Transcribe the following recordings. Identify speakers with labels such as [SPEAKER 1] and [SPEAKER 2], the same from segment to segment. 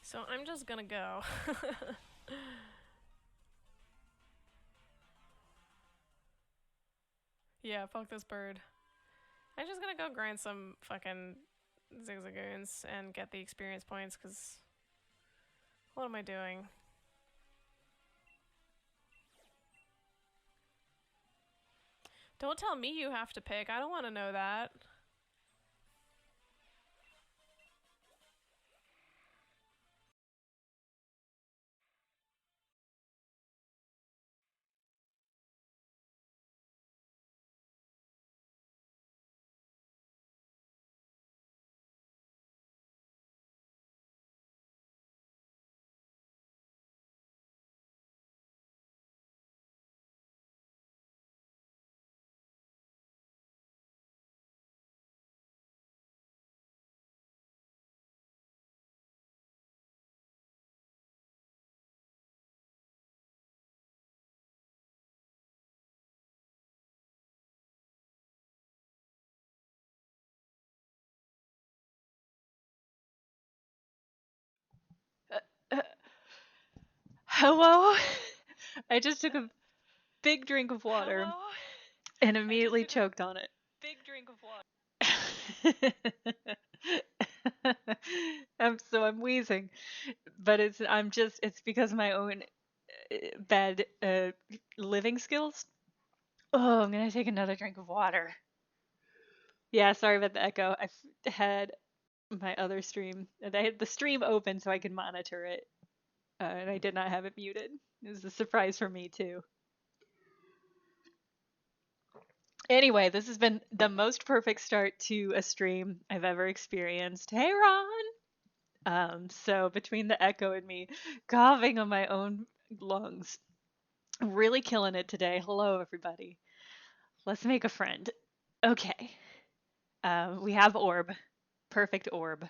[SPEAKER 1] So I'm just gonna go. Yeah, fuck this bird. I'm just gonna go grind some fucking zigzagoons and get the experience points, because what am I doing? Don't tell me you have to pick. I don't want to know that.
[SPEAKER 2] Hello? I just took a big drink of water
[SPEAKER 1] Hello?
[SPEAKER 2] and immediately choked on it.
[SPEAKER 1] Big drink of water.
[SPEAKER 2] I'm wheezing, but it's because of my own bad living skills. Oh, I'm gonna take another drink of water. Yeah, sorry about the echo. Had my other stream. I had the stream open so I could monitor it, and I did not have it muted. It was a surprise for me too. Anyway, this has been the most perfect start to a stream I've ever experienced. Hey, Ron! So between the echo and me coughing on my own lungs, really killing it today. Hello, everybody. Let's make a friend. Okay. We have Orb. Perfect Orb.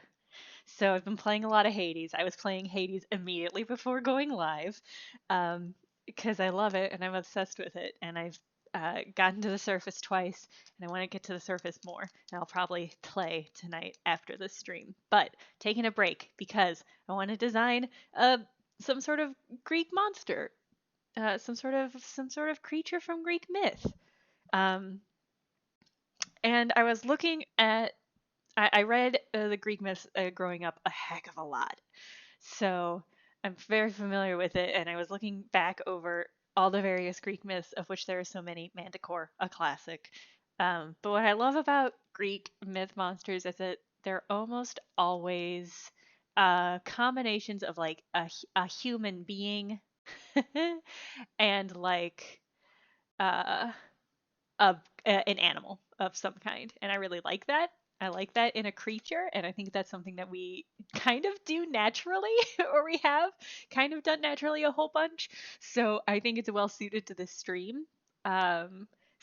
[SPEAKER 2] So I've been playing a lot of Hades. I was playing Hades immediately before going live because I love it and I'm obsessed with it. And I've gotten to the surface twice and I want to get to the surface more. And I'll probably play tonight after the stream. But taking a break because I want to design some sort of Greek monster, some sort of creature from Greek myth. Um, and I was looking at I read the Greek myths growing up a heck of a lot. So I'm very familiar with it, and I was looking back over all the various Greek myths, of which there are so many. Manticore, a classic. But what I love about Greek myth monsters is that they're almost always combinations of like a human being and like uh, an animal of some kind, and I really like that. I like that in a creature, and I think that's something that we kind of do naturally, or we have kind of done naturally a whole bunch. So I think it's well suited to this stream. So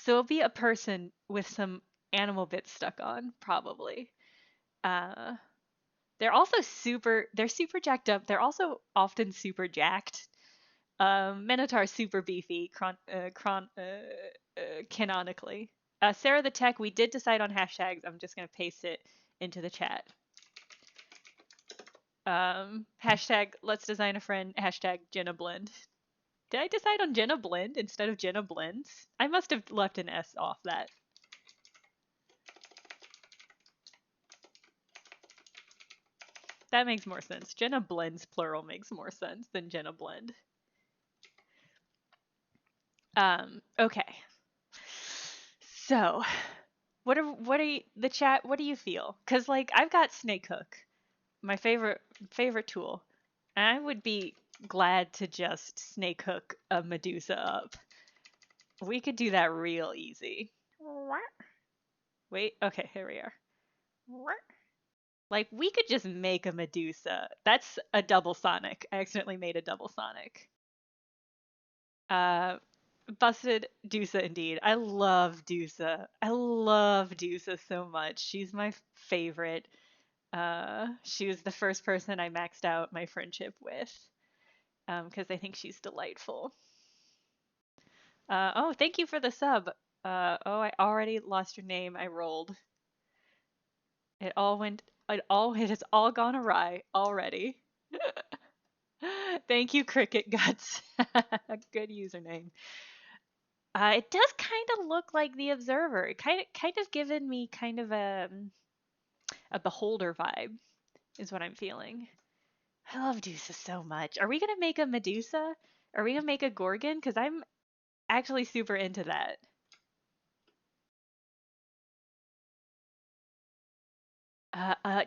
[SPEAKER 2] it'll be a person with some animal bits stuck on, probably. Uh, they're super jacked up. They're also often super jacked. Minotaur super beefy, canonically. Sarah the Tech, we did decide on hashtags. I'm just going to paste it into the chat. Hashtag let's design a friend, hashtag Jenna Blend. Did I decide on Jenna Blend instead of Jenna Blends? I must have left an S off that. That makes more sense. Jenna Blends plural makes more sense than Jenna Blend. Okay. So, the chat? What do you feel? Because like I've got Snake Hook, my favorite tool, and I would be glad to just snake hook a Medusa up. We could do that real easy. Wait, okay, here we are. Like we could just make a Medusa. That's a double sonic. I accidentally made a double sonic. Uh, busted Dusa indeed. I love Dusa. I love Dusa so much. She's my favorite. She was the first person I maxed out my friendship with because I think she's delightful. Oh, thank you for the sub. Oh, I already lost your name. I rolled. It has all gone awry already. Thank you, Cricket Guts. Good username. It does kind of look like the Observer. It kind of given me kind of a beholder vibe, is what I'm feeling. I love Medusa so much. Are we gonna make a Medusa? Are we gonna make a Gorgon? Because I'm actually super into that.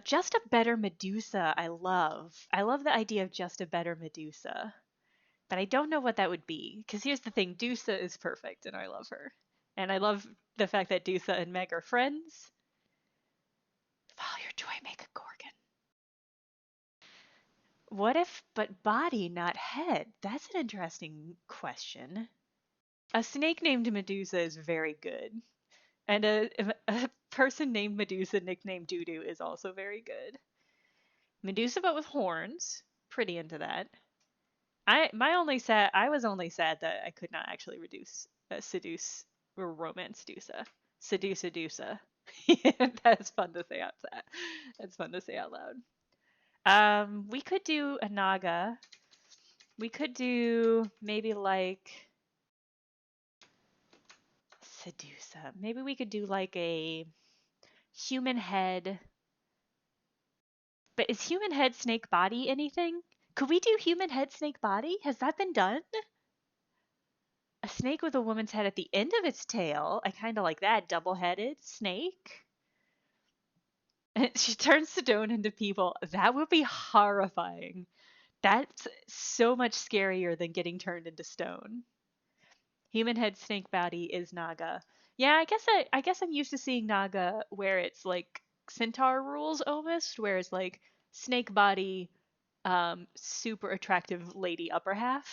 [SPEAKER 2] Just a better Medusa. I love. I love the idea of just a better Medusa, but I don't know what that would be. Because here's the thing: Dusa is perfect, and I love her, and I love the fact that Dusa and Meg are friends. Follow your joy, make a Gorgon. What if, but body, not head? That's an interesting question. A snake named Medusa is very good. And a person named Medusa, nicknamed Doodoo, is also very good. Medusa, but with horns. Pretty into that. I was only sad that I could not actually seduce or romance Dusa. Seduce a Dusa. That's fun to say out loud. That's fun to say out loud. We could do a Naga. We could do maybe like Sedusa. Maybe we could do like a human head. But is human head snake body anything? Could we do human head snake body? Has that been done? A snake with a woman's head at the end of its tail. I kind of like that. Double-headed snake. And she turns stone into people. That would be horrifying. That's so much scarier than getting turned into stone. Human head snake body is Naga. Yeah, I guess I'm used to seeing Naga where it's like centaur rules almost, where it's like snake body, super attractive lady upper half.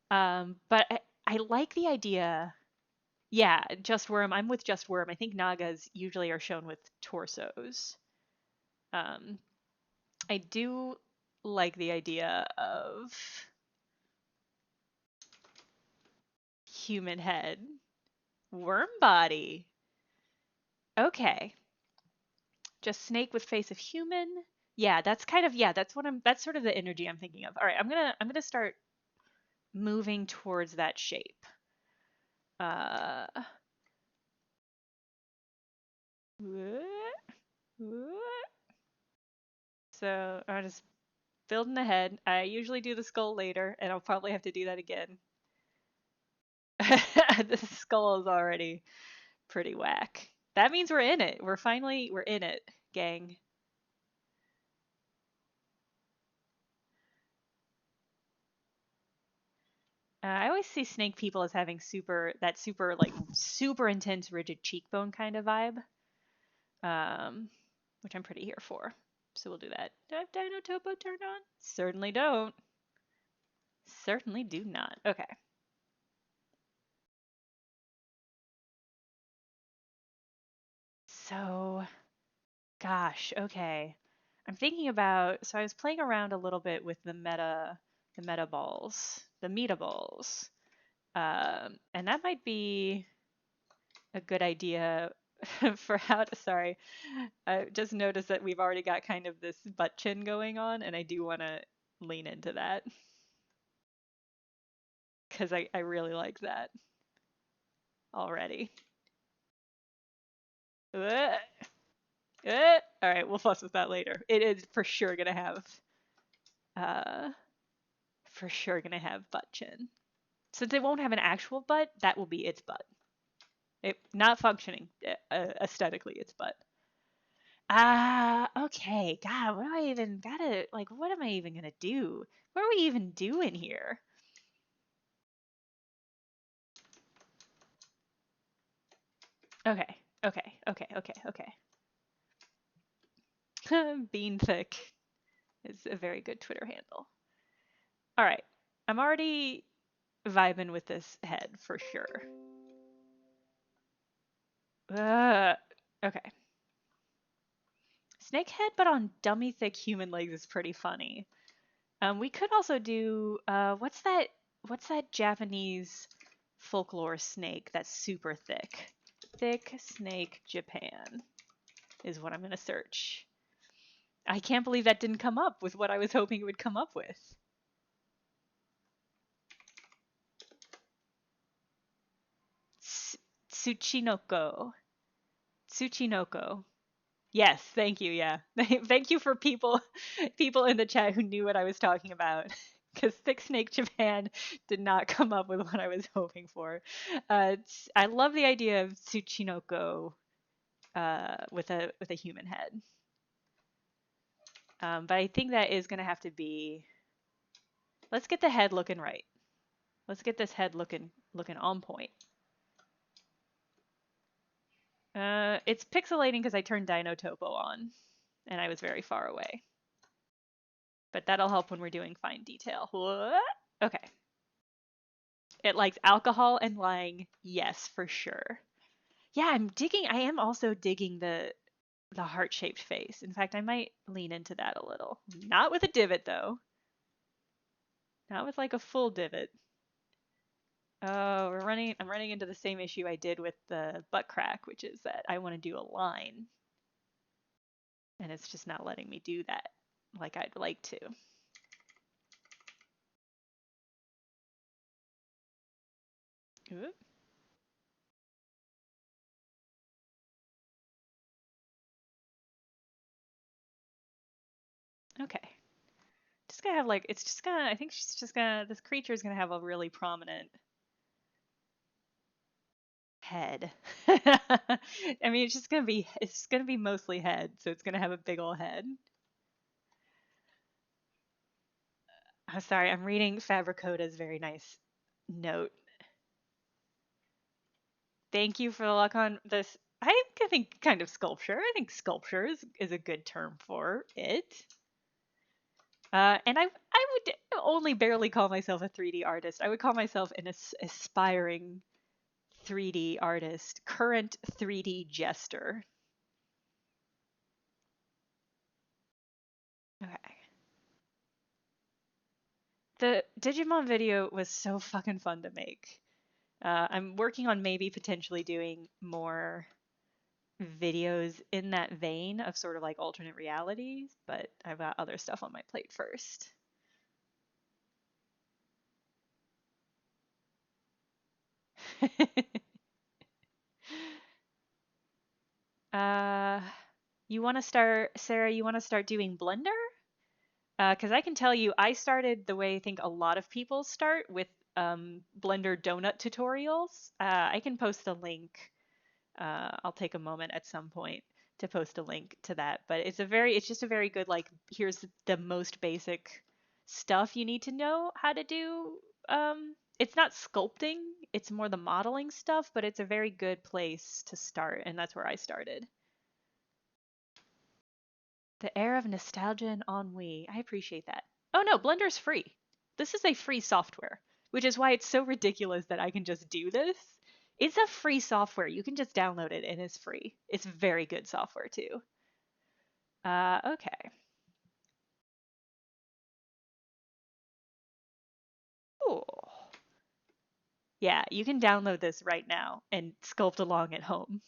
[SPEAKER 2] But I like the idea. Yeah, Just Worm. I'm with Just Worm. I think Nagas usually are shown with torsos. Um, I do like the idea of human head, worm body. Okay, just snake with face of human. Yeah, that's kind of that's sort of the energy I'm thinking of. All right, I'm gonna start moving towards that shape. Uh, so I'm just building the head. I usually do the skull later, and I'll probably have to do that again. The skull is already pretty whack. That means we're in it. We're in it, gang. I always see snake people as having super intense rigid cheekbone kind of vibe, which I'm pretty here for. So we'll do that. Do I have Dino Topo turned on? Certainly don't. Certainly do not. Okay. So, gosh, okay. I'm thinking about. So I was playing around a little bit with the meta balls, the meta balls, and that might be a good idea for how to. Sorry, I just noticed that we've already got kind of this butt chin going on, and I do want to lean into that because I really like that already. Uh, all right, we'll fuss with that later. It is uh, for sure gonna have butt chin. Since it won't have an actual butt, that will be its butt. It not functioning aesthetically, its butt. Okay. God, what do I even gotta like? What am I even gonna do? What are we even doing here? Okay. Okay. Okay. Okay. Okay. Bean thick is a very good Twitter handle. All right. I'm already vibing with this head for sure. Uh, okay. Snake head, but on dummy thick human legs is pretty funny. We could also do what's that Japanese folklore snake that's super thick? Thick snake Japan is what I'm gonna search. I can't believe that didn't come up with what I was hoping it would come up with. Tsuchinoko. Tsuchinoko. Yes, thank you. Yeah, thank you for people in the chat who knew what I was talking about. Because Thick Snake Japan did not come up with what I was hoping for. I love the idea of Tsuchinoko with a human head. But I think that is gonna have to be. Let's get the head looking right. Let's get this head looking on point. It's pixelating because I turned Dino Topo on, and I was very far away. But that'll help when we're doing fine detail. What? Okay. It likes alcohol and lying. Yes, for sure. Yeah, I am also digging the heart-shaped face. In fact, I might lean into that a little. Not with a divot though. Not with like a full divot. Oh, I'm running into the same issue I did with the butt crack, which is that I want to do a line. And it's just not letting me do that like I'd like to. Oop. Okay. Just gonna have like, it's just gonna, I think she's just gonna, this creature is gonna have a really prominent head. I mean, it's gonna be mostly head, so it's gonna have a big old head. I'm sorry, I'm reading Fabricota's very nice note. Thank you for the luck on this. I think kind of sculpture. I think sculpture is a good term for it. And I would only barely call myself a 3D artist. I would call myself an aspiring 3D artist, current 3D jester. Okay. The Digimon video was so fucking fun to make. I'm working on maybe potentially doing more videos in that vein of sort of like alternate realities, but I've got other stuff on my plate first. uh, you want to start, Sarah? You want to start doing Blender? Because I can tell you, I started the way I think a lot of people start with Blender donut tutorials. I can post a link. I'll take a moment at some point to post a link to that. But it's just a very good, like, here's the most basic stuff you need to know how to do. It's not sculpting, it's more the modeling stuff, but it's a very good place to start, and that's where I started. The air of nostalgia and ennui. I appreciate that. Oh no, Blender's free. This is a free software, which is why it's so ridiculous that I can just do this. It's a free software. You can just download it and it's free. It's very good software too. Okay. Cool. Yeah, you can download this right now and sculpt along at home.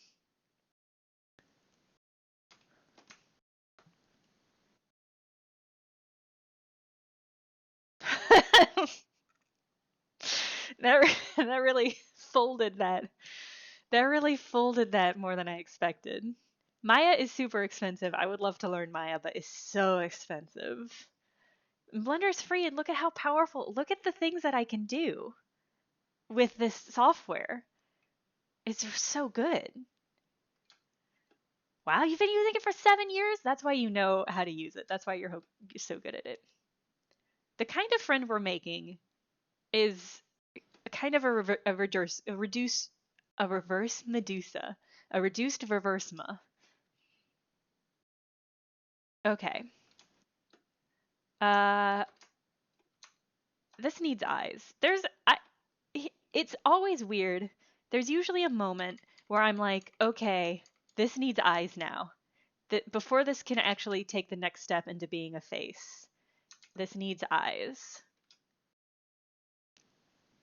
[SPEAKER 2] That really folded that. That really folded that more than I expected. Maya is super expensive. I would love to learn Maya, but it's so expensive. Blender's free, and look at how powerful. Look at the things that I can do with this software. It's so good. Wow, you've been using it for 7 years? That's why you know how to use it. That's why you're so good at it. The kind of friend we're making is kind of a reverse Medusa, a reduced reversema. Okay. Uh, this needs eyes. It's always weird. There's usually a moment where I'm like, okay, this needs eyes now. That before this can actually take the next step into being a face, this needs eyes.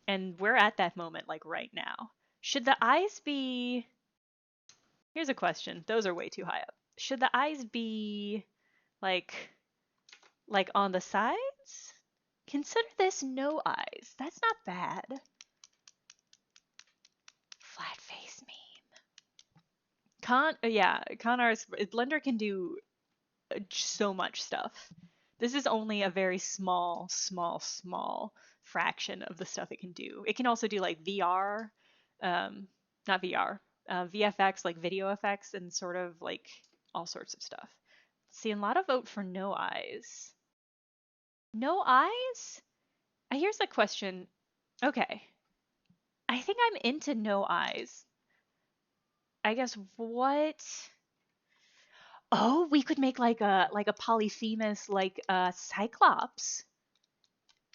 [SPEAKER 2] And we're at that moment like right now. Should the eyes be Here's a question. Those are way too high up. Should the eyes be Like on the sides? Consider this no eyes. That's not bad. Flat face meme. Con artist. Blender can do so much stuff. This is only a very small fraction of the stuff it can do. It can also do like VR, not VR, VFX, like video effects, and sort of like all sorts of stuff. See, a lot of vote for no eyes. No eyes? Here's a question. Okay. I think I'm into no eyes. I guess what? Oh, we could make like a Polyphemus like Cyclops.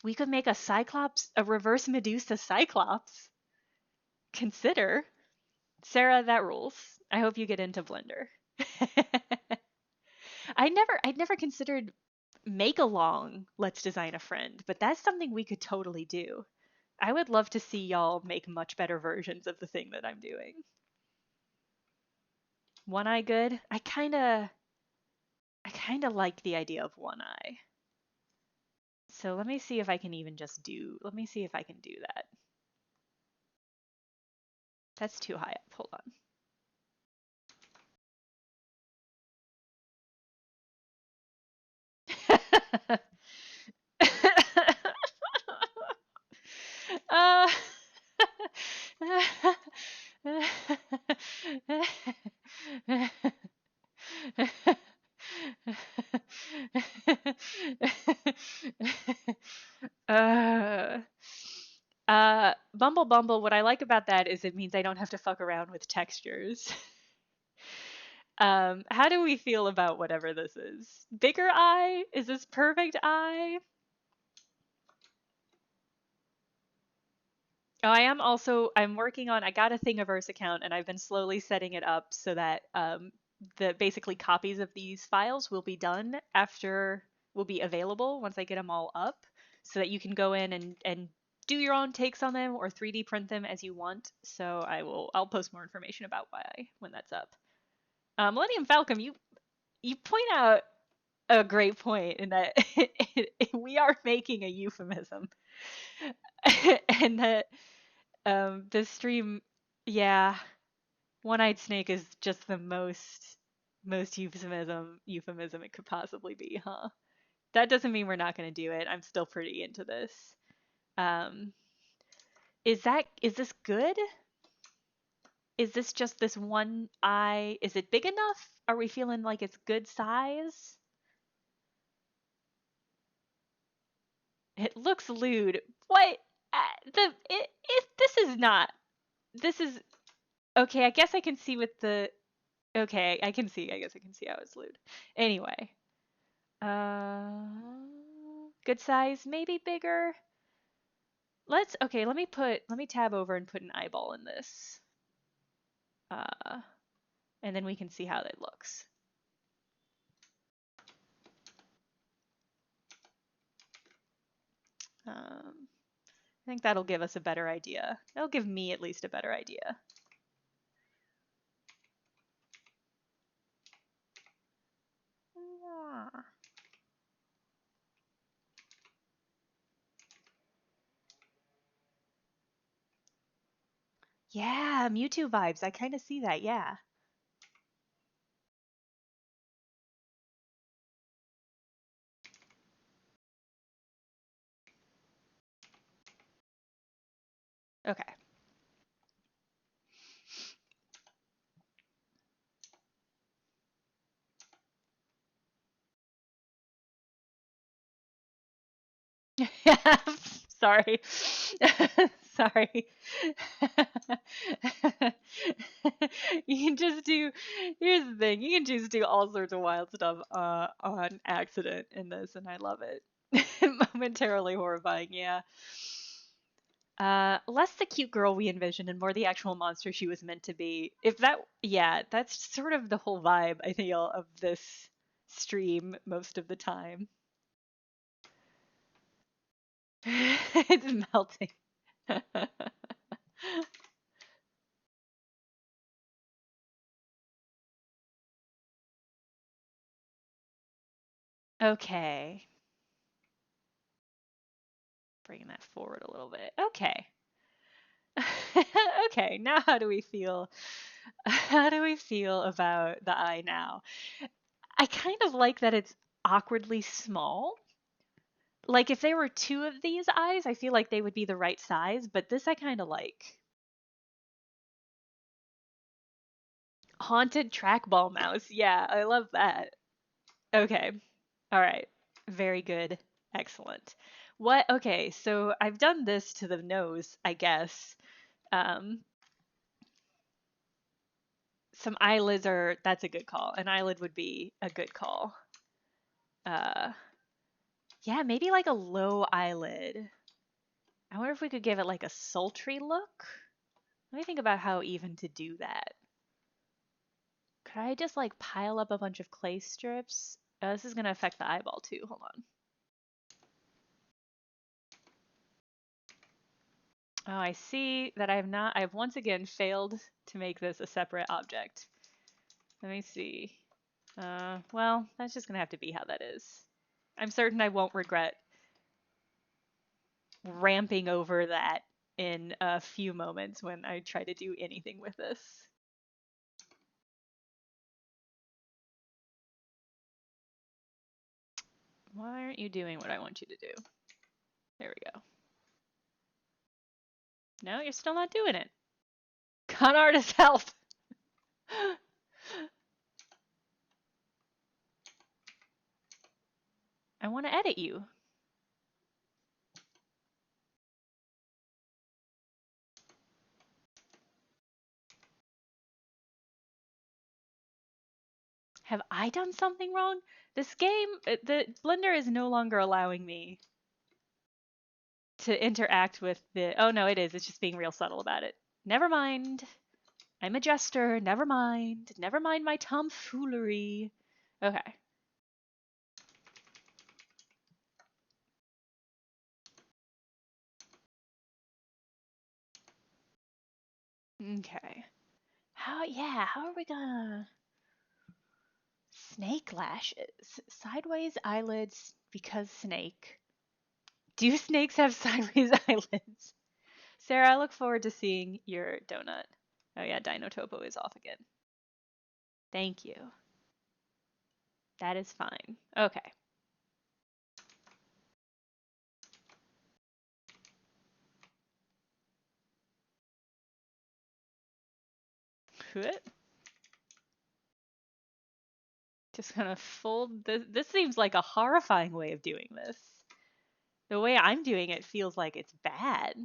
[SPEAKER 2] We could make a Cyclops, a reverse Medusa Cyclops. Consider. Sarah, that rules. I hope you get into Blender. I'd never considered make along Let's Design a Friend, but that's something we could totally do. I would love to see y'all make much better versions of the thing that I'm doing. One eye good? I kinda like the idea of one eye. So let me see if I can even just do, let me see if I can do that. That's too high up, hold on. uh, uh, Bumble Bumble, what I like about that is it means I don't have to fuck around with textures. How do we feel about whatever this is? Bigger eye? Is this perfect eye? Oh, I'm working on, I got a Thingiverse account and I've been slowly setting it up so that the basically copies of these files will be done will be available once I get them all up so that you can go in and do your own takes on them or 3D print them as you want. So I'll post more information about why when that's up. Millennium Falcon, you point out a great point in that we are making a euphemism. And that the stream, yeah, one-eyed snake is just the most euphemism it could possibly be, huh? That doesn't mean we're not going to do it. I'm still pretty into this. Um, is this good? Is this just this one eye? Is it big enough? Are we feeling like it's good size? It looks lewd. What? This is not. This is okay. I guess I can see with the. Okay, I can see. I guess I can see how it's lewd. Anyway, uh, good size, maybe bigger. Okay. Let me tab over and put an eyeball in this. And then we can see how that looks. I think that'll give us a better idea. That'll give me at least a better idea. Yeah, Mewtwo vibes. I kind of see that. Yeah. Okay. Sorry. Sorry. You can just do, here's the thing, you can just do all sorts of wild stuff on accident in this, and I love it. Momentarily horrifying, yeah. Less the cute girl we envisioned and more the actual monster she was meant to be. Yeah, that's sort of the whole vibe, I feel, of this stream most of the time. It's melting. Okay. Bringing that forward a little bit. Okay. Okay, now how do we feel? How do we feel about the eye now? I kind of like that it's awkwardly small. Like if there were two of these eyes, I feel like they would be the right size, but this I kind of like. Haunted trackball mouse. Yeah, I love that. Okay. All right. Very good. Excellent. What? Okay, so I've done this to the nose, I guess. Um, some eyelids are, that's a good call. An eyelid would be a good call. Uh, yeah, maybe like a low eyelid. I wonder if we could give it like a sultry look. Let me think about how even to do that. Could I just like pile up a bunch of clay strips? This is gonna affect the eyeball too. Hold on. Oh, I see that I've once again failed to make this a separate object. Let me see. Well, that's just gonna have to be how that is. I'm certain I won't regret ramping over that in a few moments when I try to do anything with this. Why aren't you doing what I want you to do? There we go. No, you're still not doing it. Con artist help! I want to edit you. Have I done something wrong? This game, the Blender is no longer allowing me to interact with the. Oh no, it is. It's just being real subtle about it. Never mind. I'm a jester. Never mind. Never mind my tomfoolery. Okay. Okay. How are we gonna. Snake lashes. Sideways eyelids because snake. Do snakes have sideways eyelids? Sarah, I look forward to seeing your donut. Oh yeah, Dino Topo is off again. Thank you. That is fine. Okay. Just gonna fold this. This seems like a horrifying way of doing this. The way I'm doing it feels like it's bad.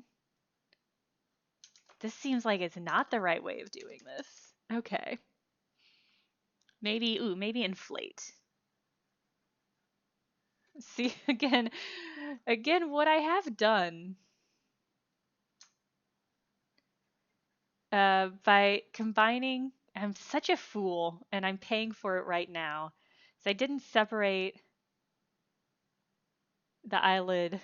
[SPEAKER 2] This seems like it's not the right way of doing this. Okay. Maybe inflate. See, again, what I have done by combining, I'm such a fool, and I'm paying for it right now. So I didn't separate the eyelid.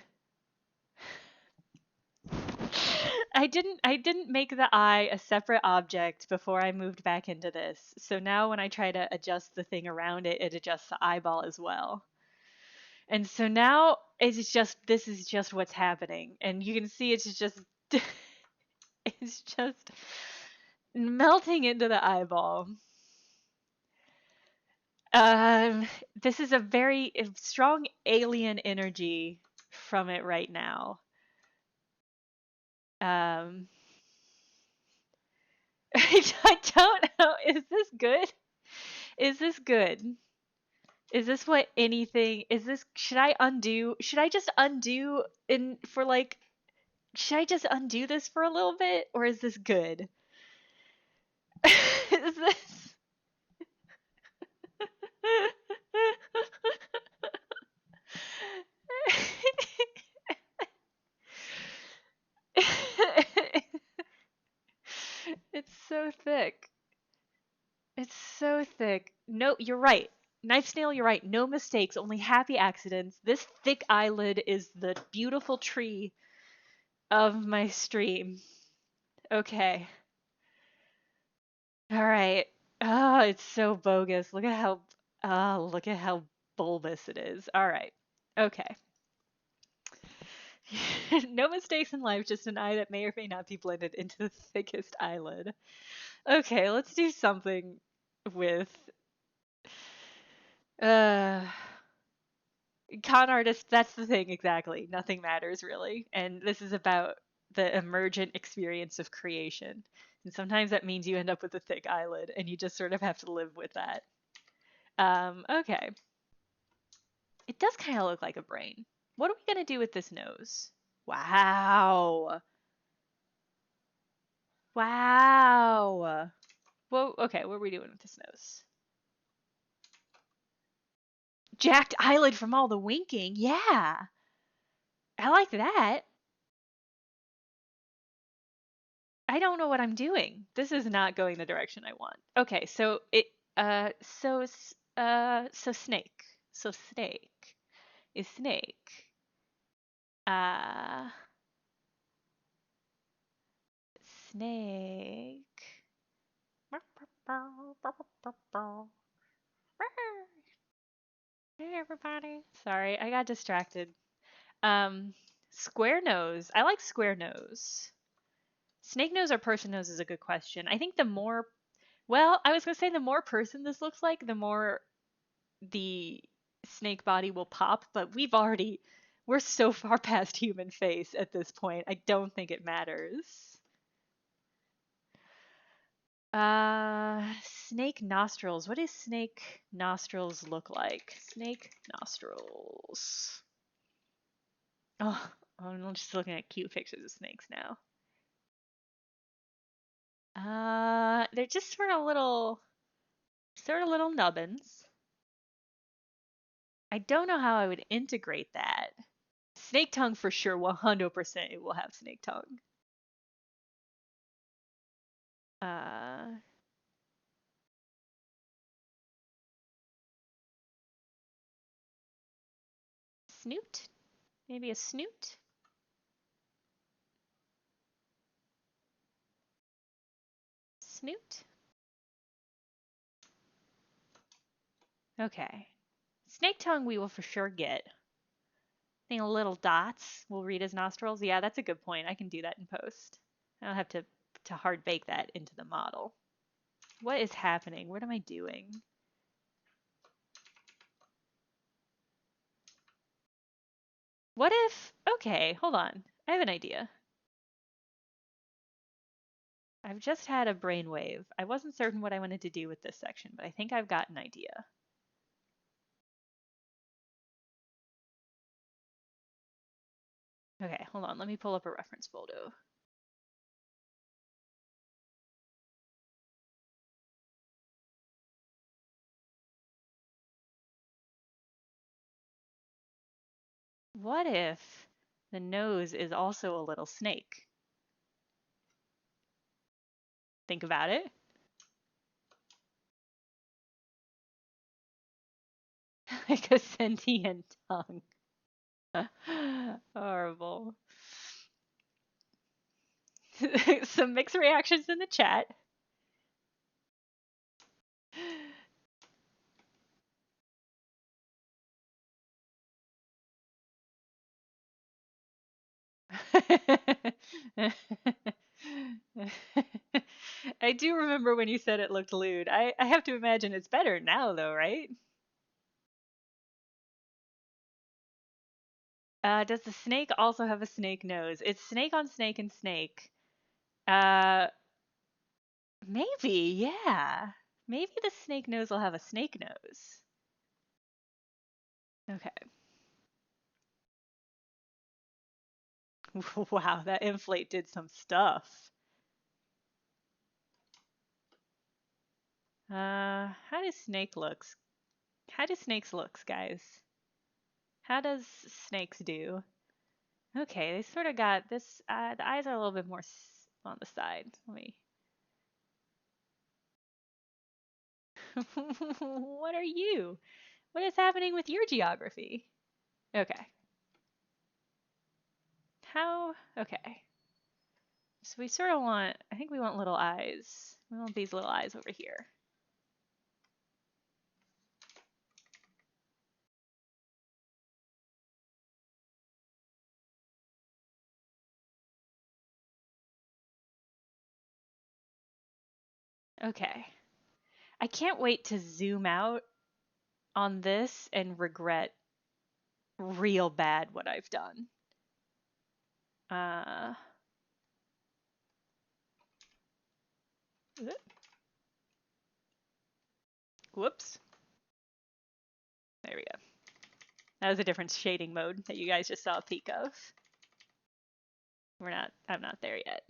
[SPEAKER 2] I didn't make the eye a separate object before I moved back into this. So now when I try to adjust the thing around it, it adjusts the eyeball as well. And so now this is just what's happening. And you can see it's just it's just melting into the eyeball. Um this is a very strong alien energy from it right now. Um I don't know. Is this good? Is this good? Is this what anything is this should I just undo in for like should I just undo this for a little bit or is this good? Is this It's so thick. It's so thick. No, you're right. Knife snail, you're right. No mistakes, only happy accidents. This thick eyelid is the beautiful tree of my stream. Okay. All right. Oh, it's so bogus. Look at how bulbous it is. All right. Okay. No mistakes in life, just an eye that may or may not be blended into the thickest eyelid. Okay, let's do something with uh con artist. That's the thing exactly. Nothing matters really. And this is about the emergent experience of creation. And sometimes that means you end up with a thick eyelid and you just sort of have to live with that. Okay. It does kind of look like a brain. What are we going to do with this nose? Wow. Wow. Well, okay, what are we doing with this nose? Jacked eyelid from all the winking. Yeah. I like that. I don't know what I'm doing. This is not going the direction I want. Okay, so it so snake. So snake is snake. Uh snake. Hey everybody. Sorry, I got distracted. Um Square nose. I like square nose. Snake nose or person nose is a good question. I think the more, well, I was going to say the more person this looks like, the more the snake body will pop, but we're so far past human face at this point. I don't think it matters. Snake nostrils. What do snake nostrils look like? Snake nostrils. Oh, I'm just looking at cute pictures of snakes now. They're just sort of little nubbins. I don't know how I would integrate that. Snake tongue for sure, 100% it will have snake tongue. Uh, Snoot? Maybe a snoot? Snoot? Okay. Snake tongue we will for sure get. I think little dots will read as nostrils. Yeah, that's a good point. I can do that in post. I don't have to hard bake that into the model. What is happening? What am I doing? What if, okay, hold on. I have an idea. I've just had a brainwave. I wasn't certain what I wanted to do with this section, but I think I've got an idea. Okay, hold on. Let me pull up a reference photo. What if the nose is also a little snake? Think about it. Like a sentient tongue. Horrible. Some mixed reactions in the chat. I do remember when you said it looked lewd. I have to imagine it's better now, though, right? Does the snake also have a snake nose? It's snake on snake and snake. Uh, Maybe, yeah. Maybe the snake nose will have a snake nose. Okay. Wow, that inflate did some stuff. How does snake looks? How do snakes looks, guys? How does snakes do? Okay, they sort of got this. The eyes are a little bit more on the side. Let me. What are you? What is happening with your geography? Okay. How? Okay. So we sort of want. I think we want little eyes. We want these little eyes over here. Okay. I can't wait to zoom out on this and regret real bad what I've done. Uh, whoops. There we go. That was a different shading mode that you guys just saw a peek of. I'm not there yet.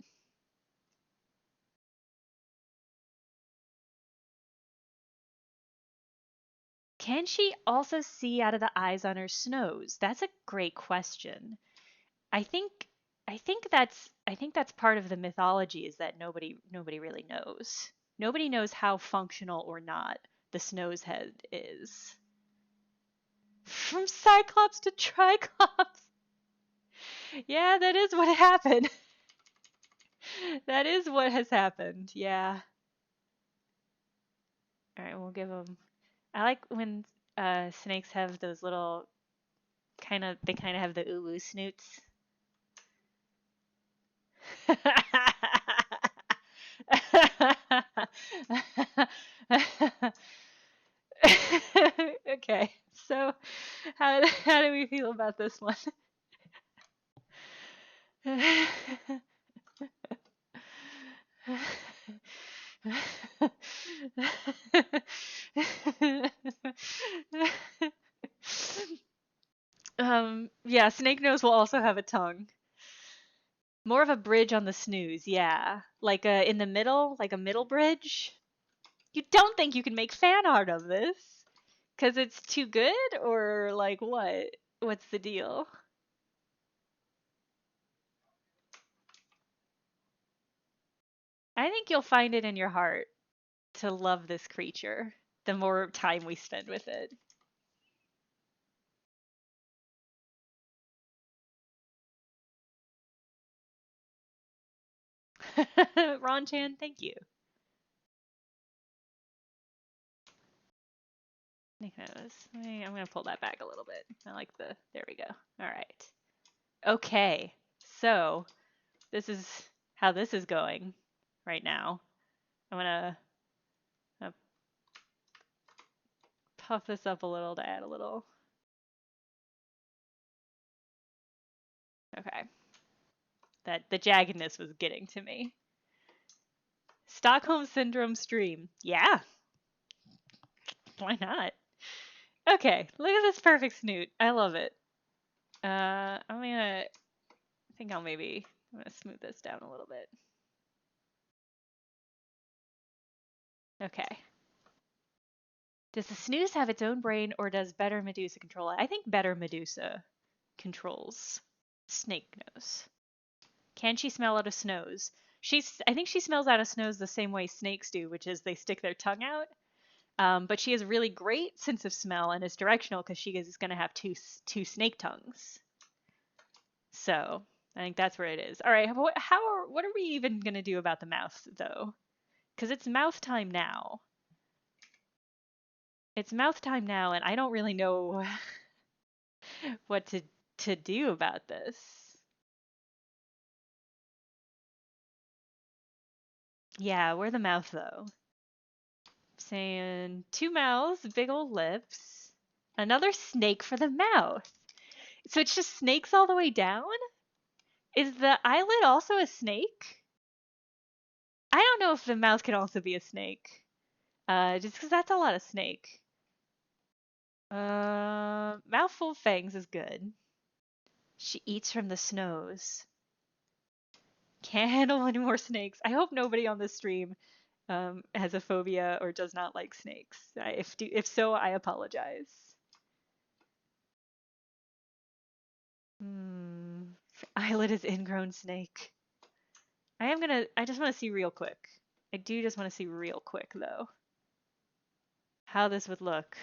[SPEAKER 2] Can she also see out of the eyes on her snows? That's a great question. I think I think that's part of the mythology is that nobody really knows. Nobody knows how functional or not the snow's head is. From Cyclops to Triclops. Yeah, that is what happened. That is what has happened. Yeah. All right, we'll give them. I like when snakes have those little they kind of have the uwu snoots. Okay, so how do we feel about this one? Yeah, snake nose will also have a tongue. More of a bridge on the snooze, yeah. Like in the middle, like a middle bridge. You don't think you can make fan art of this? Because it's too good? Or like what? What's the deal? I think you'll find it in your heart to love this creature the more time we spend with it. Ron Chan, thank you. I'm going to pull that back a little bit. I like there we go. All right. Okay. So, this is how this is going right now. I'm going to puff this up a little to add a little. Okay. That the jaggedness was getting to me. Stockholm Syndrome stream. Yeah. Why not? Okay, look at this perfect snoot. I love it. I think I'm gonna smooth this down a little bit. Okay. Does the snooze have its own brain or does Better Medusa control it? I think Better Medusa controls Snake Nose. Can she smell out of snows? I think she smells out of snows the same way snakes do, which is they stick their tongue out. But she has a really great sense of smell and is directional because she is going to have two snake tongues. So I think that's where it is. All right, what are we even going to do about the mouth though? Because it's mouth time now. It's mouth time now, and I don't really know what to do about this. Yeah, we're the mouth though. Saying two mouths, big old lips. Another snake for the mouth. So it's just snakes all the way down? Is the eyelid also a snake? I don't know if the mouth can also be a snake. Just because that's a lot of snake. Mouthful of fangs is good. She eats from the snows. Can't handle any more snakes. I hope nobody on this stream has a phobia or does not like snakes. If so, I apologize. Hmm. Eyelid is ingrown snake. I just want to see real quick. I do just want to see real quick though. How this would look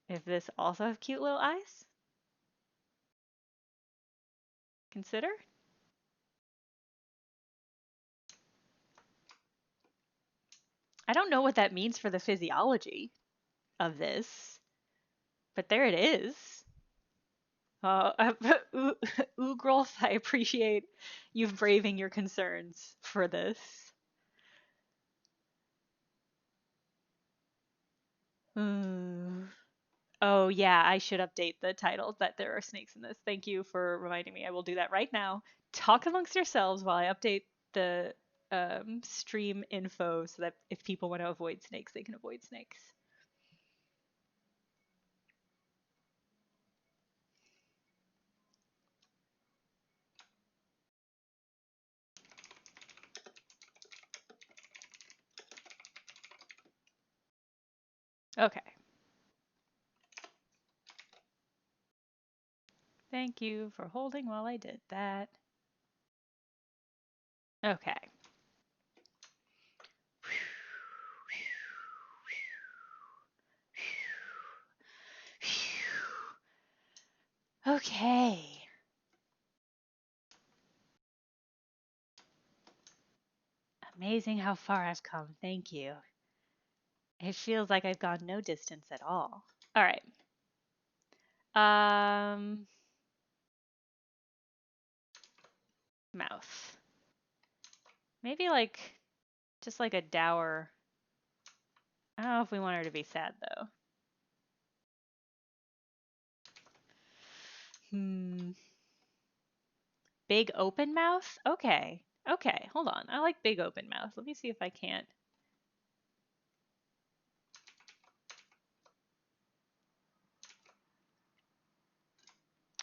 [SPEAKER 2] if this also have cute little eyes. Consider. I don't know what that means for the physiology of this, but there it is. Ugrolf, I appreciate you braving your concerns for this. Oh, yeah, I should update the title that there are snakes in this. Thank you for reminding me. I will do that right now. Talk amongst yourselves while I update the stream info so that if people want to avoid snakes, they can avoid snakes. Okay. Thank you for holding while I did that. Okay. Okay. Amazing how far I've come. Thank you. It feels like I've gone no distance at all. All right. Mouth. Maybe like just like a dour. I don't know if we want her to be sad though. Big open mouth? Okay. Okay, hold on. I like big open mouth. Let me see if I can't.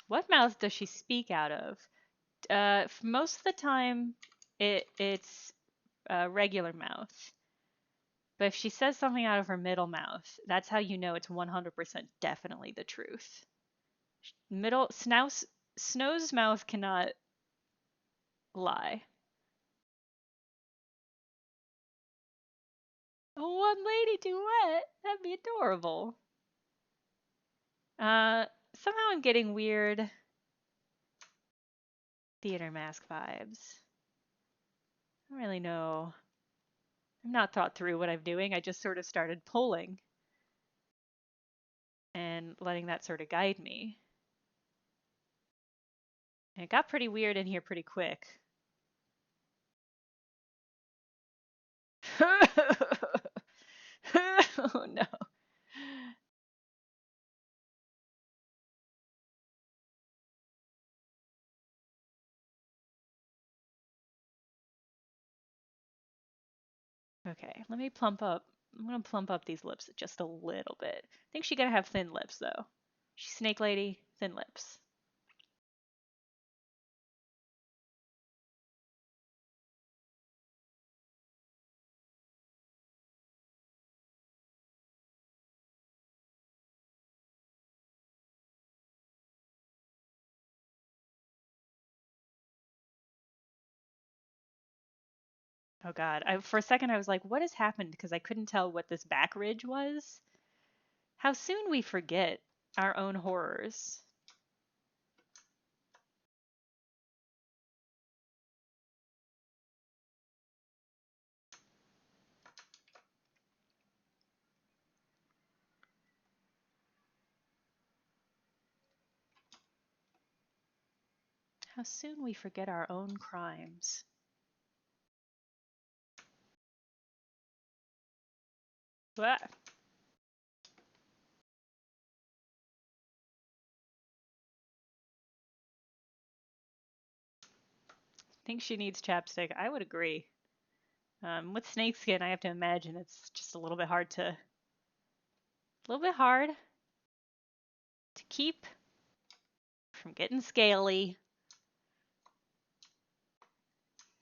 [SPEAKER 2] What mouth does she speak out of? Most of the time, it's regular mouth. But if she says something out of her middle mouth, that's how you know it's 100% definitely the truth. Snow's mouth cannot lie. A one lady duet? That'd be adorable. Somehow I'm getting weird theater mask vibes. I don't really know. I'm not thought through what I'm doing. I just sort of started pulling and letting that sort of guide me. And it got pretty weird in here pretty quick. Oh no. Okay, let me plump up. I'm gonna plump up these lips just a little bit. I think she's gonna have thin lips though. She's snake lady, thin lips. Oh god. For a second I was like, what has happened? Because I couldn't tell what this back ridge was. How soon we forget our own horrors. How soon we forget our own crimes. Blah. Think she needs chapstick. I would agree. With snakeskin, I have to imagine it's just a little bit hard to keep from getting scaly.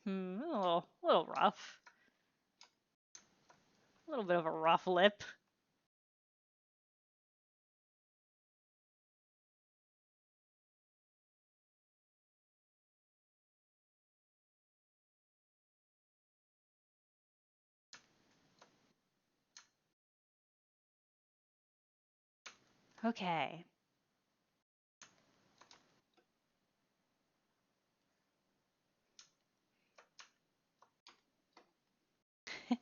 [SPEAKER 2] A little rough. A little bit of a rough lip. Okay.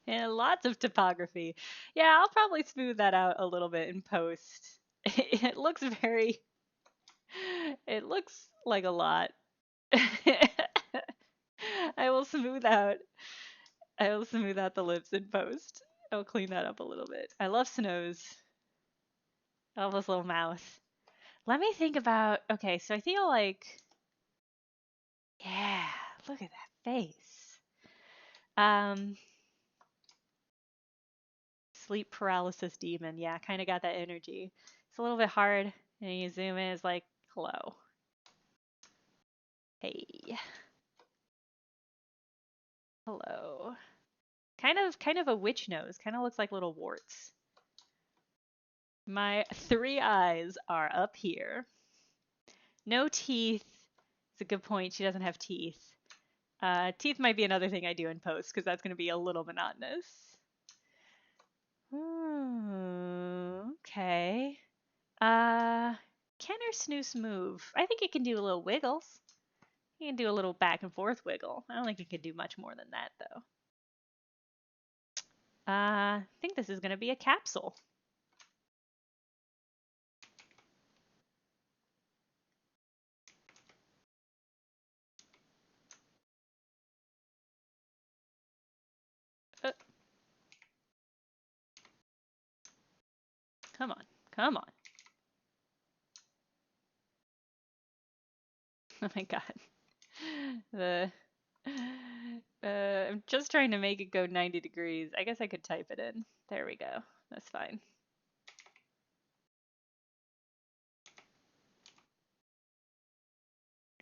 [SPEAKER 2] And lots of topography. Yeah, I'll probably smooth that out a little bit in post. It looks very. It looks like a lot. I will smooth out. I will smooth out the lips in post. I'll clean that up a little bit. I love snows. Elbo's little mouth. Let me think about. Okay, so I feel like. Yeah, look at that face. Um, Sleep paralysis demon. Yeah, kind of got that energy. It's a little bit hard, and you zoom in. It's like, hello, hey, hello. Kind of a witch nose. Kind of looks like little warts. My three eyes are up here. No teeth. It's a good point. She doesn't have teeth. Teeth might be another thing I do in post because that's going to be a little monotonous. Okay. Can her snooze move? I think it can do a little wiggles. It can do a little back and forth wiggle. I don't think it can do much more than that though. I think this is going to be a capsule. Uh, Come on, come on. Oh my god. The I'm just trying to make it go 90 degrees. I guess I could type it in. There we go. That's fine.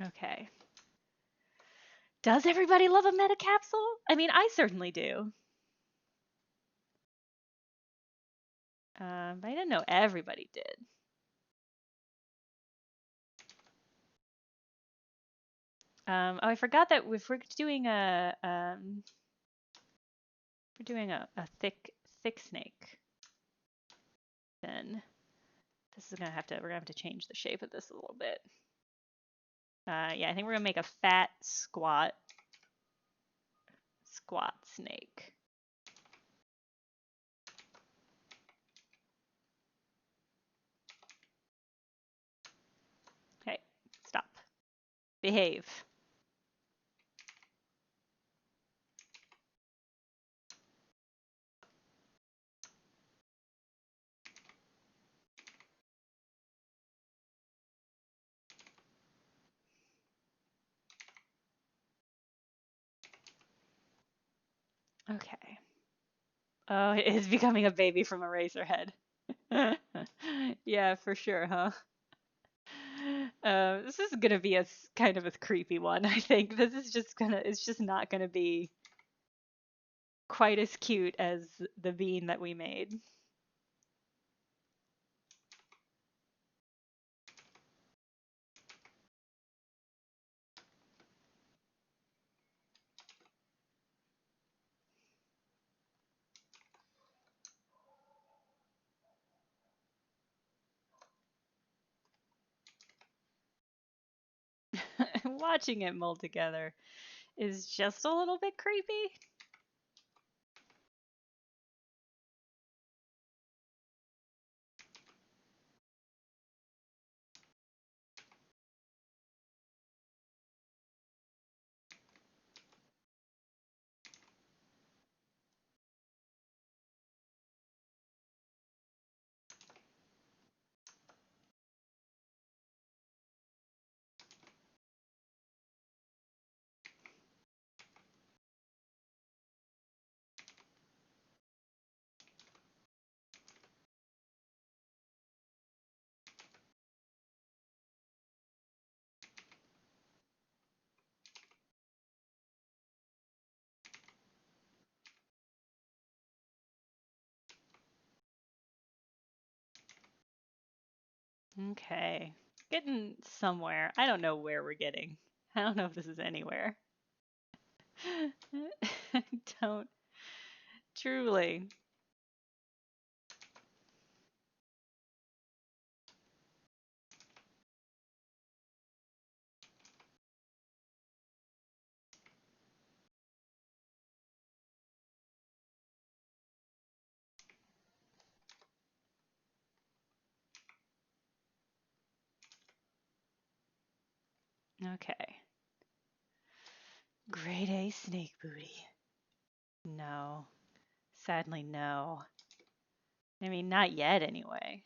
[SPEAKER 2] Okay. Does everybody love a meta capsule? I mean, I certainly do. But I didn't know everybody did. Oh, I forgot that if we're doing a thick snake, then this is we're gonna have to change the shape of this a little bit. Yeah, I think we're gonna make a fat squat snake. Okay, stop. Behave. Okay. Oh, it is becoming a baby from Eraserhead. Yeah, for sure, huh? This is gonna be kind of a creepy one. I think this is it's just not gonna be quite as cute as the bean that we made. Watching it mold together is just a little bit creepy. Okay. Getting somewhere. I don't know where we're getting. I don't know if this is anywhere. Don't truly. Okay. Grade A snake booty. No. Sadly, no. I mean, not yet, anyway.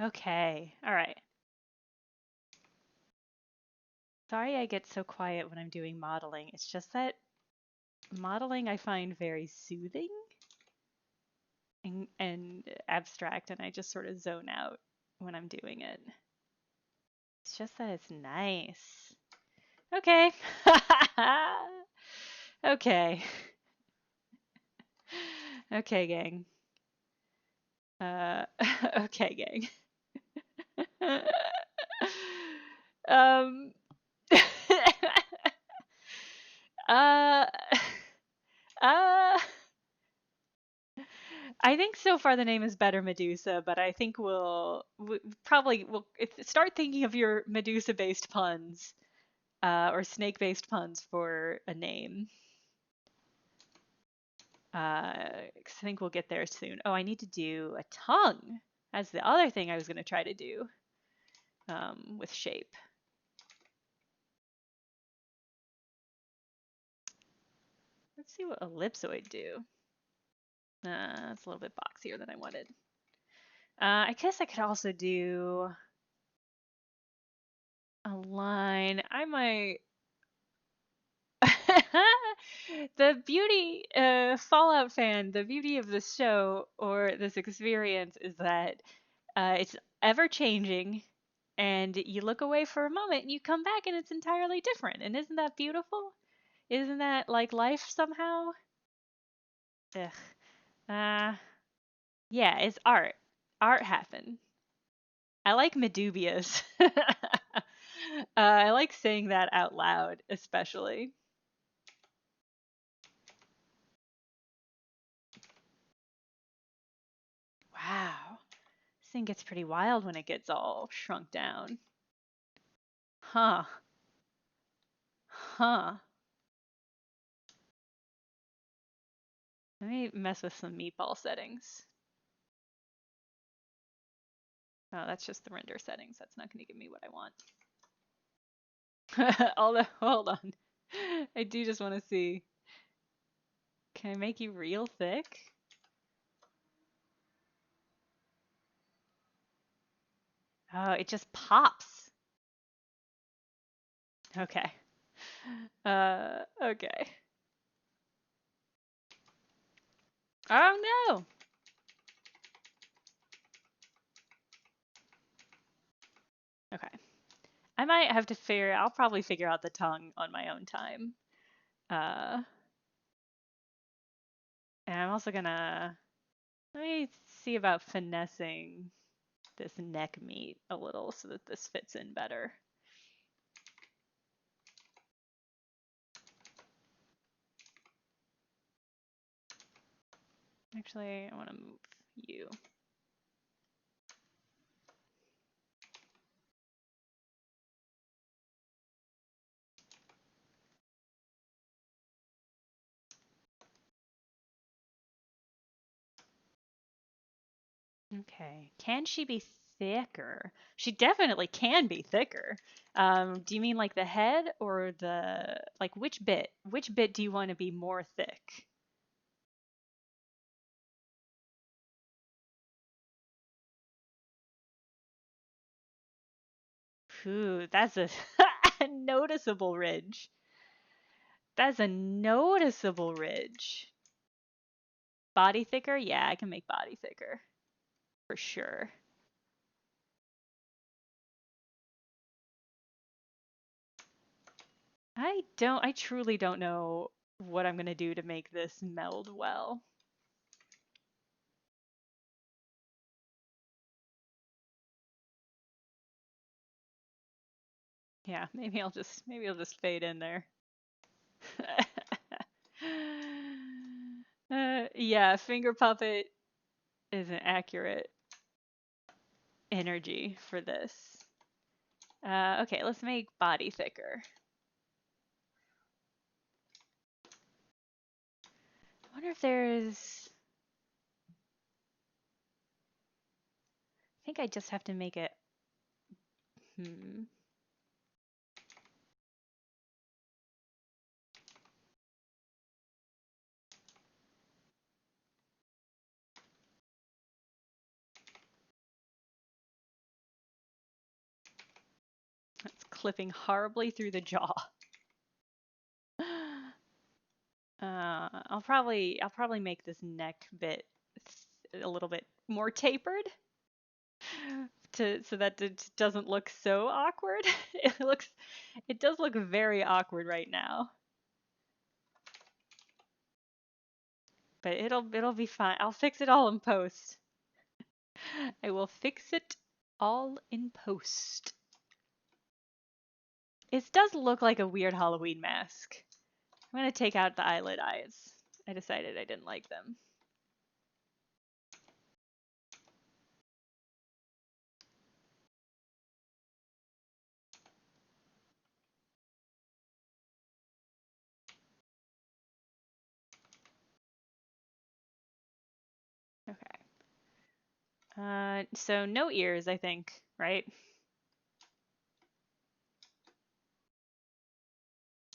[SPEAKER 2] Okay. All right. Sorry I get so quiet when I'm doing modeling. It's just that modeling I find very soothing and abstract, and I just sort of zone out when I'm doing it. It's just that it's nice. Okay. Okay. Okay, gang. Uh, okay, gang. um, uh, uh, I think so far the name is better Medusa, but I think we probably will start thinking of your Medusa-based puns, or snake-based puns for a name. 'Cause I think we'll get there soon. Oh, I need to do a tongue. That's the other thing I was going to try to do with shape. Let's see what ellipsoid do. That's a little bit boxier than I wanted. I guess I could also do a line. I might. The beauty, Fallout fan, the beauty of this show or this experience is that it's ever changing, and you look away for a moment and you come back and it's entirely different. And isn't that beautiful? Isn't that like life somehow? Ugh. Uh, yeah, it's art. Art happened. I like Medubious. I like saying that out loud, especially. Wow. This thing gets pretty wild when it gets all shrunk down. Huh. Huh. Let me mess with some meatball settings. Oh, that's just the render settings. That's not going to give me what I want. Although, hold on. I do just want to see. Can I make you real thick? Oh, it just pops. Okay. Okay. Oh no! Okay. I might have to I'll probably figure out the tongue on my own time. Uh, and I'm also gonna, let me see about finessing this neck meat a little so that this fits in better. Actually, I want to move you. Okay. Can she be thicker? She definitely can be thicker. Do you mean like the head or the, like which bit? Which bit do you want to be more thick? Ooh, that's a, a noticeable ridge. That's a noticeable ridge. Body thicker? Yeah, I can make body thicker. For sure. I truly don't know what I'm gonna do to make this meld well. Yeah, maybe I'll just fade in there. Yeah, finger puppet is an accurate energy for this. Okay, let's make body thicker. I wonder if there's. I think I just have to make it. Hmm. clipping horribly through the jaw. I'll probably make this neck bit a little bit more tapered so that it doesn't look so awkward. It does look very awkward right now. But it'll be fine. I'll fix it all in post. I will fix it all in post. It does look like a weird Halloween mask. I'm gonna take out the eyelid eyes. I decided I didn't like them. Okay. So no ears, I think, right?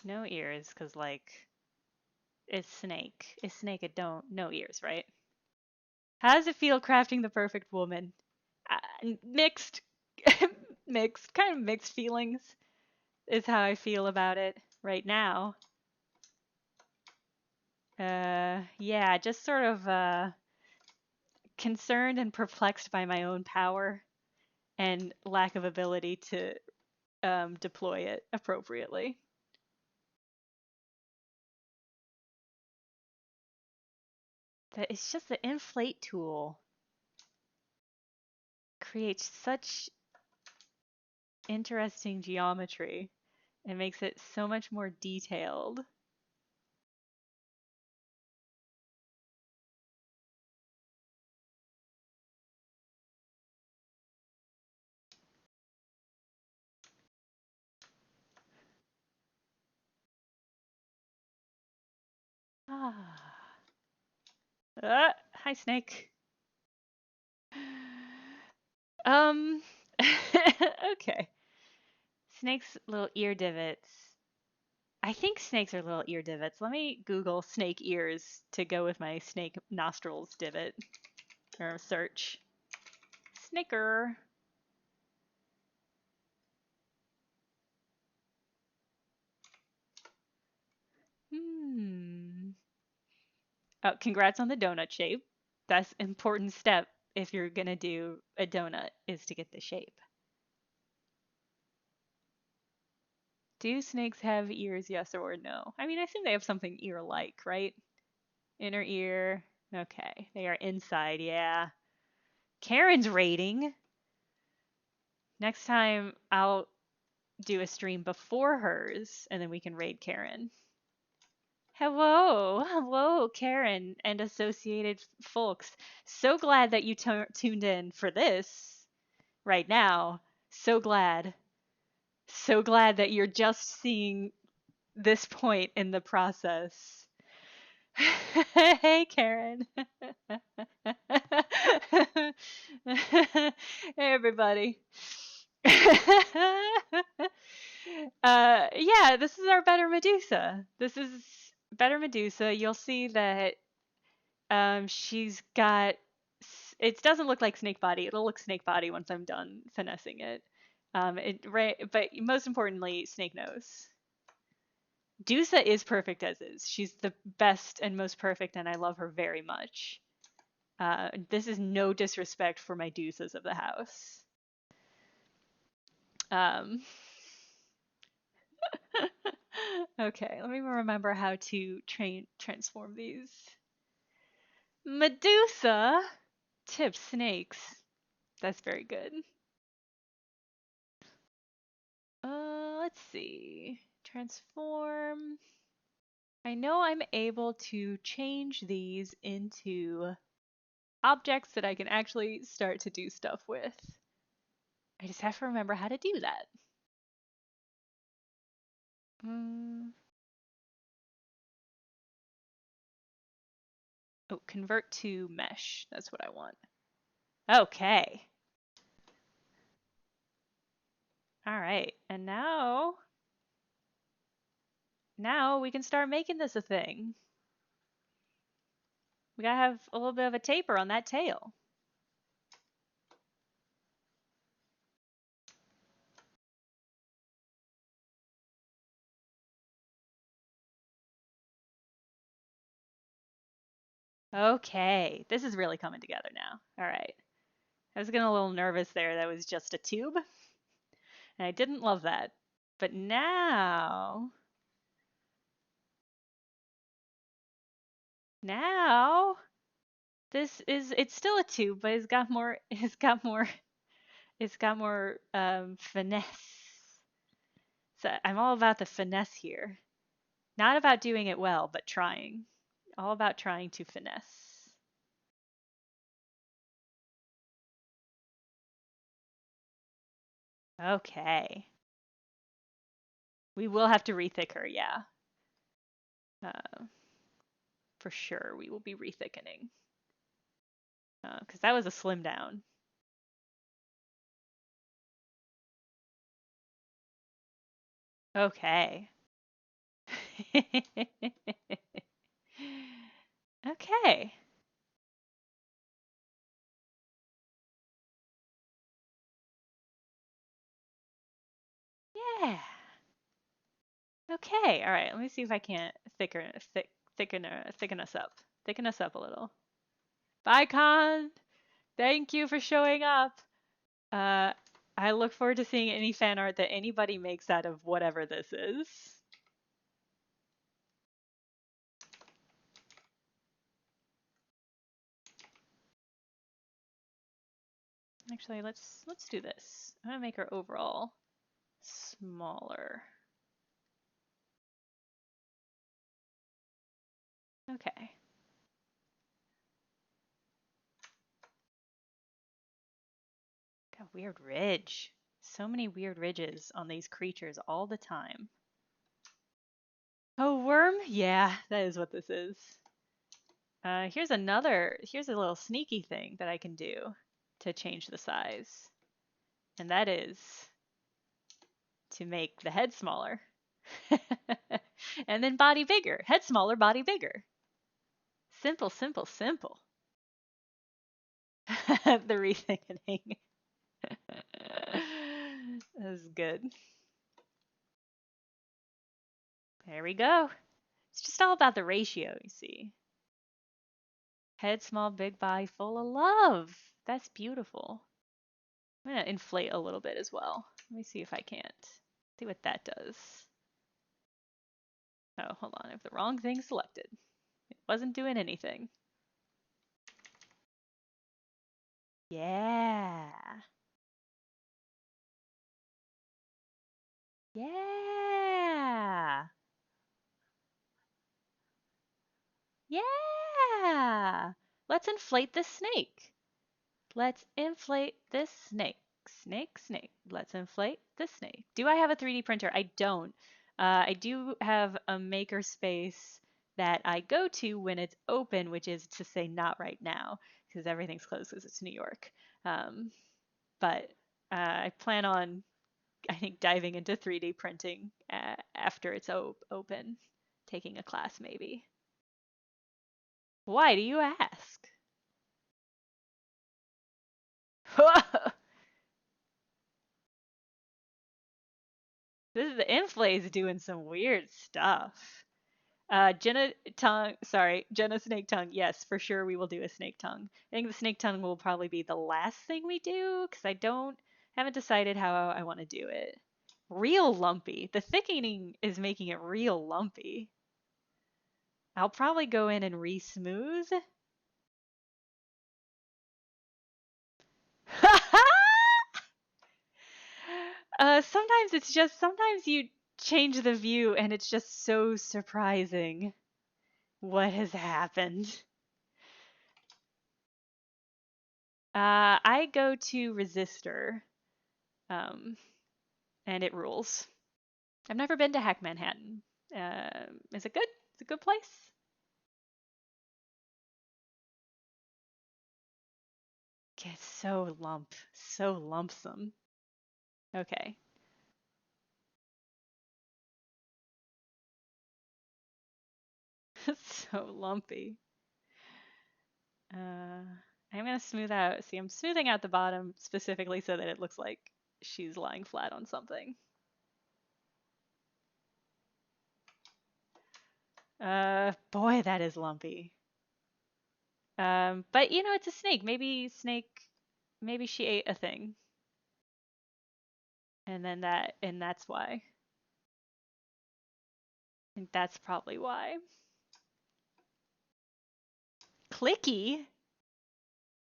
[SPEAKER 2] No ears, cause like it's snake. It's snake. It don't no ears, right? How does it feel crafting the perfect woman? Mixed, kind of mixed feelings is how I feel about it right now. Yeah, just sort of concerned and perplexed by my own power and lack of ability to deploy it appropriately. It's just the inflate tool creates such interesting geometry. It makes it so much more detailed. Ah. Hi, Snake. Um, okay. Snake's little ear divots. I think snakes are little ear divots. Let me Google snake ears to go with my snake nostrils divot or search. Snicker. Hmm. Oh, congrats on the donut shape. That's an important step if you're gonna do a donut is to get the shape. Do snakes have ears, yes or no? I mean, I think they have something ear-like, right? Inner ear. Okay, they are inside, yeah. Karen's rating. Next time I'll do a stream before hers, and then we can raid Karen. Hello, Karen and associated folks. So glad that you tuned in for this right now. So glad. So glad that you're just seeing this point in the process. Hey, Karen. Hey, everybody. Yeah, this is our Better Medusa. This is Better Medusa. You'll see that she's got. It doesn't look like snake body. It'll look snake body once I'm done finessing it. But most importantly, snake nose. Dusa is perfect as is. She's the best and most perfect, and I love her very much. This is no disrespect for my Dusas of the house. Um, okay, let me remember how to transform these. Medusa tips snakes. That's very good. Let's see. Transform. I know I'm able to change these into objects that I can actually start to do stuff with. I just have to remember how to do that. Oh, convert to mesh. That's what I want. Okay. All right. And now we can start making this a thing. We gotta have a little bit of a taper on that tail. Okay, this is really coming together now. All right. I was getting a little nervous there. That was just a tube, and I didn't love that. But now, it's still a tube, but it's got more finesse. So I'm all about the finesse here. Not about doing it well, but trying. All about trying to finesse. Okay. We will have to rethick her, yeah. Uh, for sure, we will be rethickening. Because that was a slim down. Okay. Okay. Yeah. Okay. All right. Let me see if I can't thicken us up. Thicken us up a little. Bye, Con. Thank you for showing up. Uh, I look forward to seeing any fan art that anybody makes out of whatever this is. Actually, let's do this. I'm gonna make her overall smaller. Okay. Got weird ridge. So many weird ridges on these creatures all the time. Oh, worm? Yeah, that is what this is. Here's a little sneaky thing that I can do to change the size. And that is to make the head smaller. And then body bigger. Head smaller, body bigger. Simple, simple, simple. The rethinking. That's good. There we go. It's just all about the ratio, you see. Head small, big body, full of love. That's beautiful. I'm going to inflate a little bit as well. Let me see if I can't. See what that does. Oh, hold on. I have the wrong thing selected. It wasn't doing anything. Yeah. Yeah. Yeah. Let's inflate this snake. Let's inflate this snake. Snake, snake. Let's inflate this snake. Do I have a 3D printer? I don't. I do have a maker space that I go to when it's open, which is to say not right now because everything's closed because it's New York. Um, but I plan on, I think, diving into 3D printing after it's open, taking a class maybe. Why do you ask? This is the inflate's doing some weird stuff. Jenna Snake Tongue. Yes, for sure we will do a Snake Tongue. I think the Snake Tongue will probably be the last thing we do because haven't decided how I want to do it. Real lumpy. The thickening is making it real lumpy. I'll probably go in and re-smooth. Sometimes you change the view and it's just so surprising what has happened. I go to Resistor, um, and it rules. I've never been to Hack Manhattan. Is it good? It's a good place. It's so lumpsome. Okay. So lumpy. I'm gonna smooth out. See, I'm smoothing out the bottom specifically so that it looks like she's lying flat on something. Boy, that is lumpy. But you know, it's a snake. Maybe she ate a thing, and that's why. I think that's probably why. Clicky.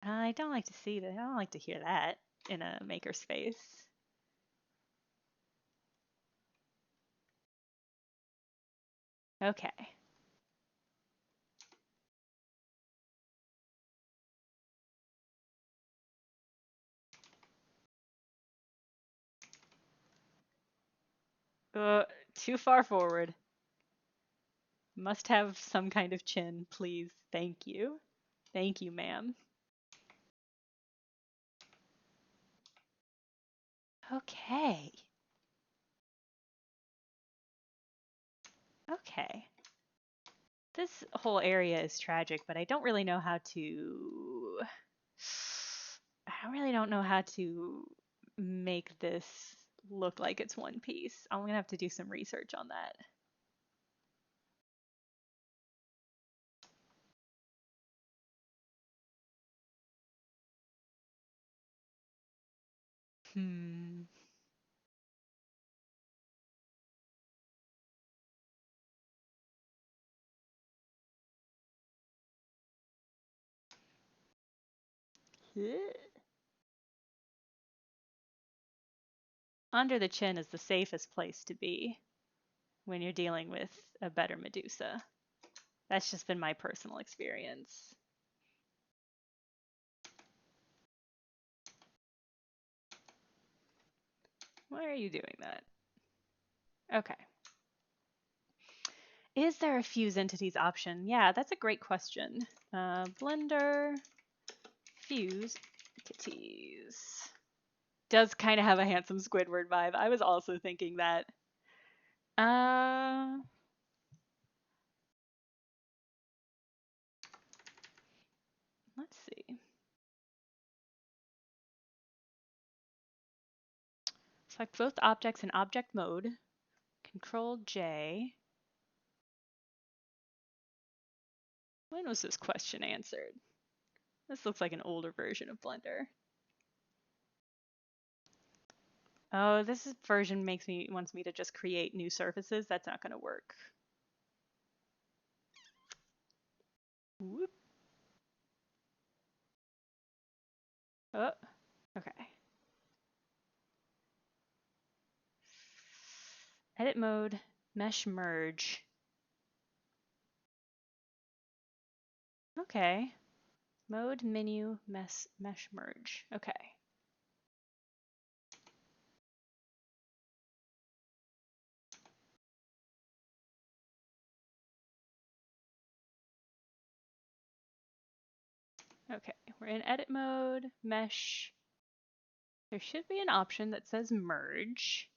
[SPEAKER 2] I don't like to see that. I don't like to hear that in a makerspace. Okay. Uh, Too far forward. Must have some kind of chin, please. Thank you. Thank you, ma'am. Okay. Okay. This whole area is tragic, but I don't really know how to. I really don't know how to make this look like it's one piece. I'm gonna have to do some research on that. Hmm. Under the chin is the safest place to be when you're dealing with a better Medusa. That's just been my personal experience. Why are you doing that? Okay. Is there a fuse entities option? Yeah, that's a great question. Blender fuse entities. Does kind of have a handsome Squidward vibe. I was also thinking that. Uh, let's see. Select both objects in object mode. Control J. When was this question answered? This looks like an older version of Blender. Oh, this version wants me to just create new surfaces. That's not going to work. Whoop. Oh, okay. Edit mode, mesh merge. Okay. Mode, menu, mesh merge. Okay. Okay, we're in edit mode, mesh. There should be an option that says merge.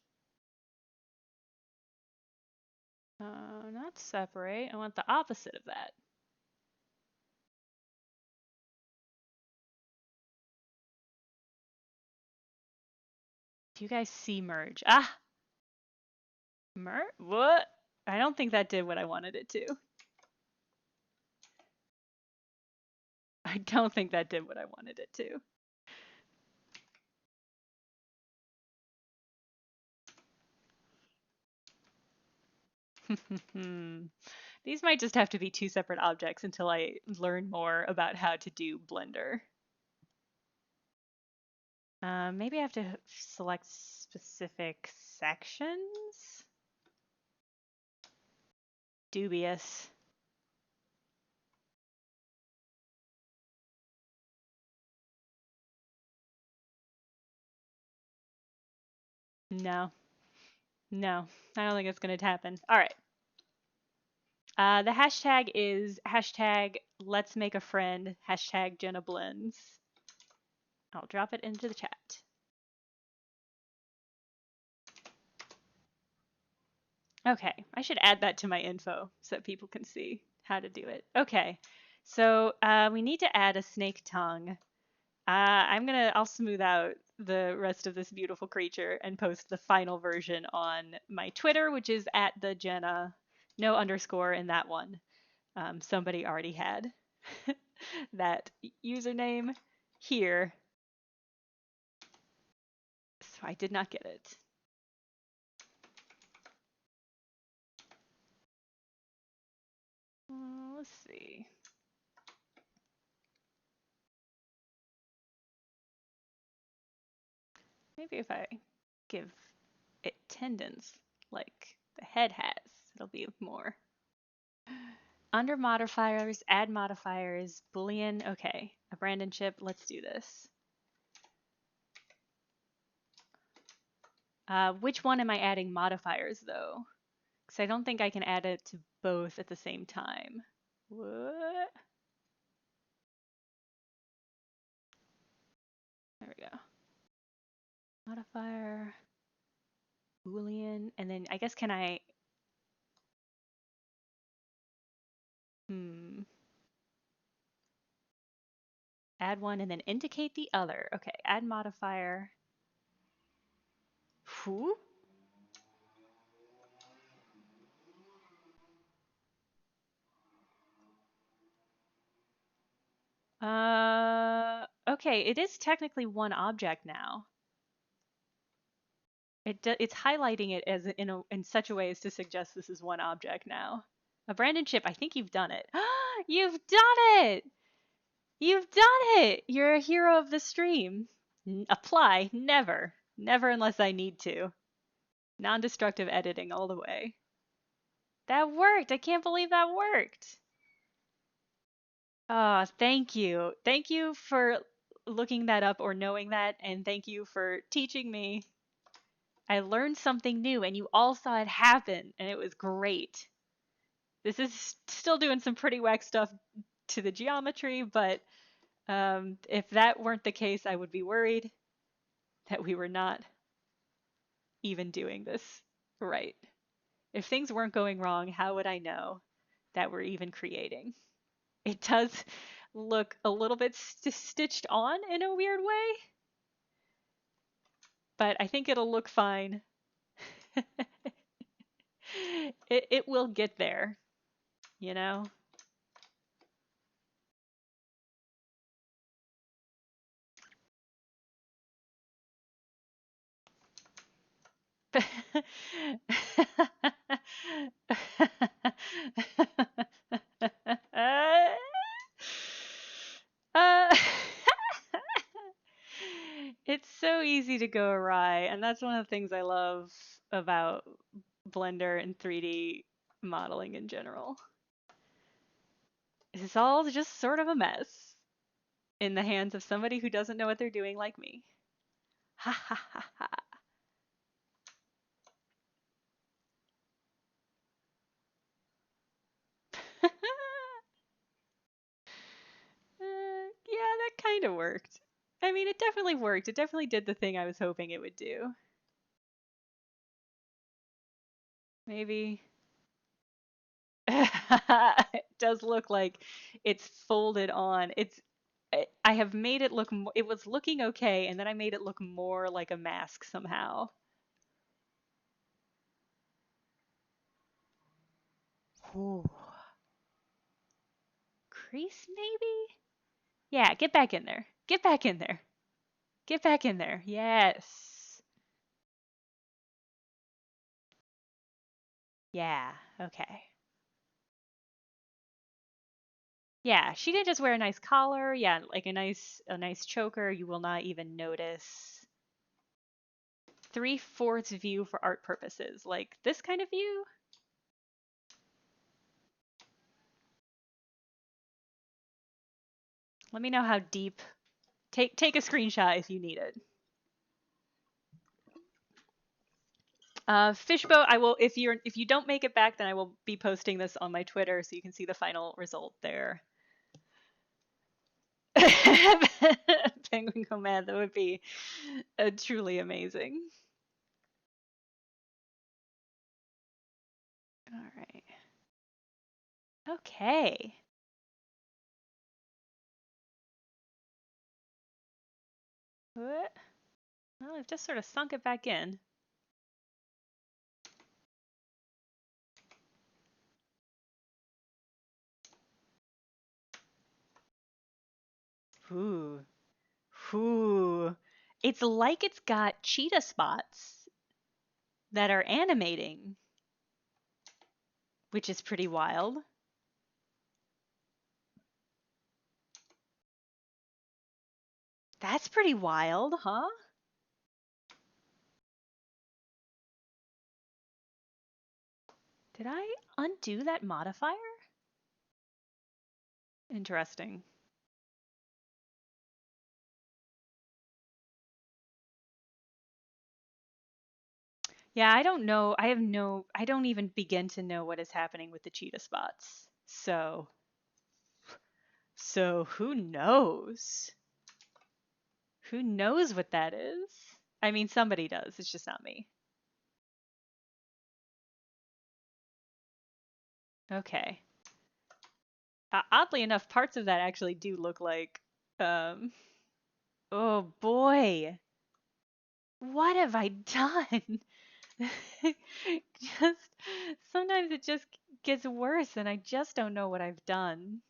[SPEAKER 2] Not separate. I want the opposite of that. Do you guys see merge? Ah! What? I don't think that did what I wanted it to. I don't think that did what I wanted it to. These might just have to be two separate objects until I learn more about how to do Blender. Maybe I have to select specific sections? Dubious. No. No. I don't think it's going to happen. All right. The hashtag is hashtag let's make a friend, hashtag Jenna Blends. I'll drop it into the chat. Okay, I should add that to my info so that people can see how to do it. Okay, so we need to add a snake tongue. I'll smooth out the rest of this beautiful creature and post the final version on my Twitter, which is at the Jenna, no underscore in that one. Somebody already had. that username here. So I did not get it. Let's see. Maybe if I give it tendons like the head has, it'll be more. Under modifiers, add modifiers, Boolean. Okay, a Brandon chip. Let's do this. Which one am I adding modifiers though? Because I don't think I can add it to both at the same time. What? There we go. Modifier, Boolean, and then I guess can I? Add one and then indicate the other. Okay, add modifier. Who? Okay, it is technically one object now. It's highlighting it as in such a way as to suggest this is one object now. A Brandon chip, I think you've done it. You've done it! You've done it! You're a hero of the stream. Apply, never. Never unless I need to. Non-destructive editing all the way. That worked! I can't believe that worked! Thank you. Thank you for looking that up or knowing that, and thank you for teaching me. I learned something new, and you all saw it happen, and it was great. This is still doing some pretty whack stuff to the geometry, but if that weren't the case, I would be worried that we were not even doing this right. If things weren't going wrong, how would I know that we're even creating? It does look a little bit stitched on in a weird way, but I think it'll look fine. It will get there, you know? uh, it's so easy to go awry, and that's one of the things I love about Blender and 3D modeling in general. It's all just sort of a mess in the hands of somebody who doesn't know what they're doing like me. Ha ha ha ha. Yeah, that kind of worked. I mean, it definitely worked. It definitely did the thing I was hoping it would do. Maybe. It does look like it's folded on. I have made it look it was looking okay, and then I made it look more like a mask somehow. Ooh. Crease maybe? Yeah, get back in there. Get back in there. Get back in there. Yes. Yeah, okay. Yeah, she didn't just wear a nice collar. Yeah, like a nice choker. You will not even notice. 3/4 view for art purposes, like this kind of view. Let me know how deep. Take a screenshot if you need it. Fishboat, I will if you don't make it back, then I will be posting this on my Twitter so you can see the final result there. Penguin go mad. That would be truly amazing. All right. Okay. What? Well, I've just sort of sunk it back in. Ooh. Ooh. It's like it's got cheetah spots that are animating, which is pretty wild. That's pretty wild, huh? Did I undo that modifier? Interesting. Yeah, I don't know. I don't even begin to know what is happening with the cheetah spots. So who knows? Who knows what that is? I mean, somebody does. It's just not me. Okay. Oddly enough, parts of that actually do look like, um, oh boy, what have I done? Just sometimes it just gets worse and I just don't know what I've done.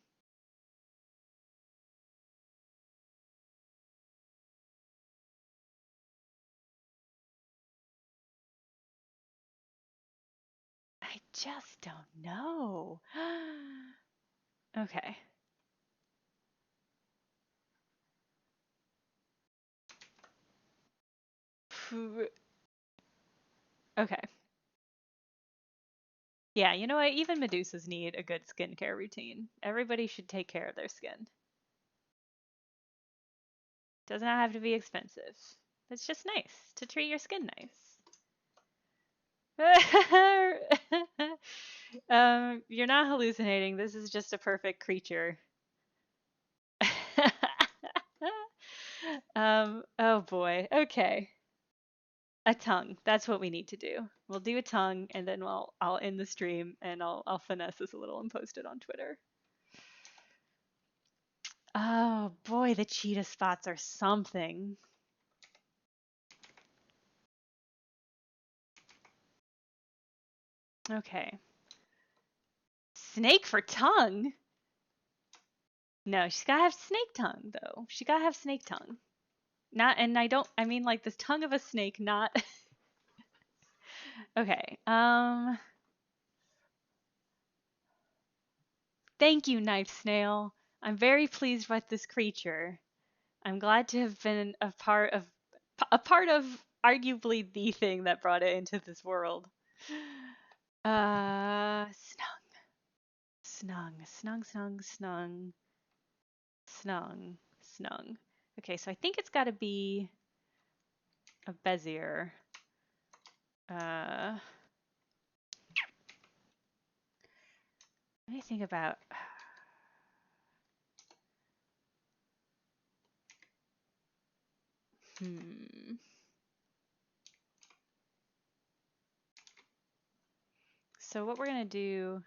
[SPEAKER 2] I just don't know. Okay. Okay. Yeah, you know what? Even Medusas need a good skincare routine. Everybody should take care of their skin. Does not have to be expensive. It's just nice to treat your skin nice. You're not hallucinating. This is just a perfect creature. Oh boy. Okay. A tongue. That's what we need to do. We'll do a tongue and then I'll end the stream and I'll finesse this a little and post it on Twitter. Oh boy, the cheetah spots are something. Okay. Snake for tongue? No, she's gotta have snake tongue though. She gotta have snake tongue. Not, and I mean like the tongue of a snake, not. Okay. Thank you, Knife Snail. I'm very pleased with this creature. I'm glad to have been a part of arguably the thing that brought it into this world. Snung, snung, snung, snung, snung, snung, snung. Okay, so I think it's got to be a Bezier. Let me think about. Hmm. So what we're gonna do?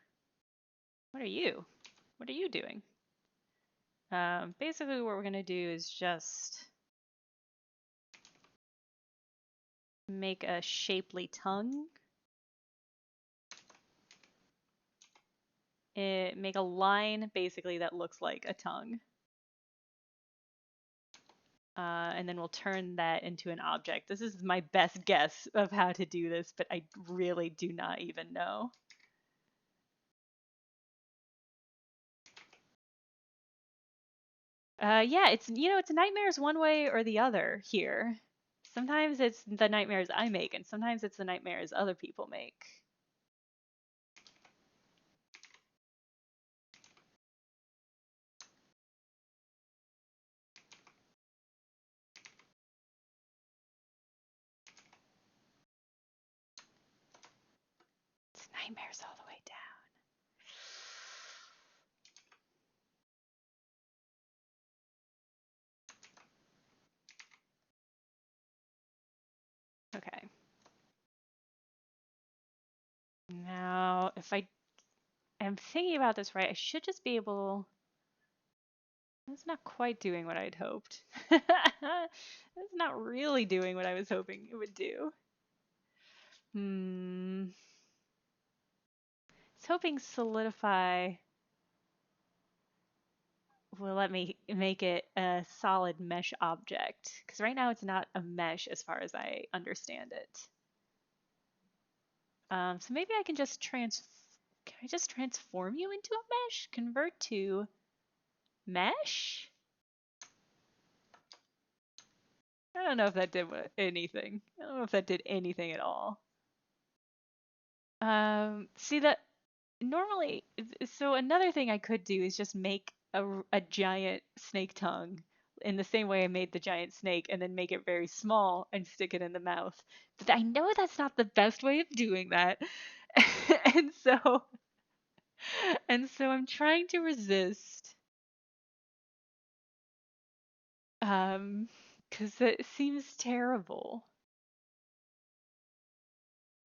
[SPEAKER 2] What are you? What are you doing? Basically, what we're gonna do is just make a shapely tongue. Make a line basically that looks like a tongue. And then we'll turn that into an object. This is my best guess of how to do this, but I really do not even know. Yeah, it's nightmares one way or the other here. Sometimes it's the nightmares I make, and sometimes it's the nightmares other people make. It's nightmares all the way down. Okay. Now, if I am thinking about this right, I should just be able. That's not quite doing what I'd hoped. That's not really doing what I was hoping it would do. I was hoping solidify. will let me make it a solid mesh object. Because right now it's not a mesh as far as I understand it. So maybe I can just can I just transform you into a mesh? Convert to mesh? I don't know if that did anything. I don't know if that did anything at all. See that normally, so another thing I could do is just make a giant snake tongue in the same way I made the giant snake and then make it very small and stick it in the mouth. But I know that's not the best way of doing that. and so I'm trying to resist because it seems terrible.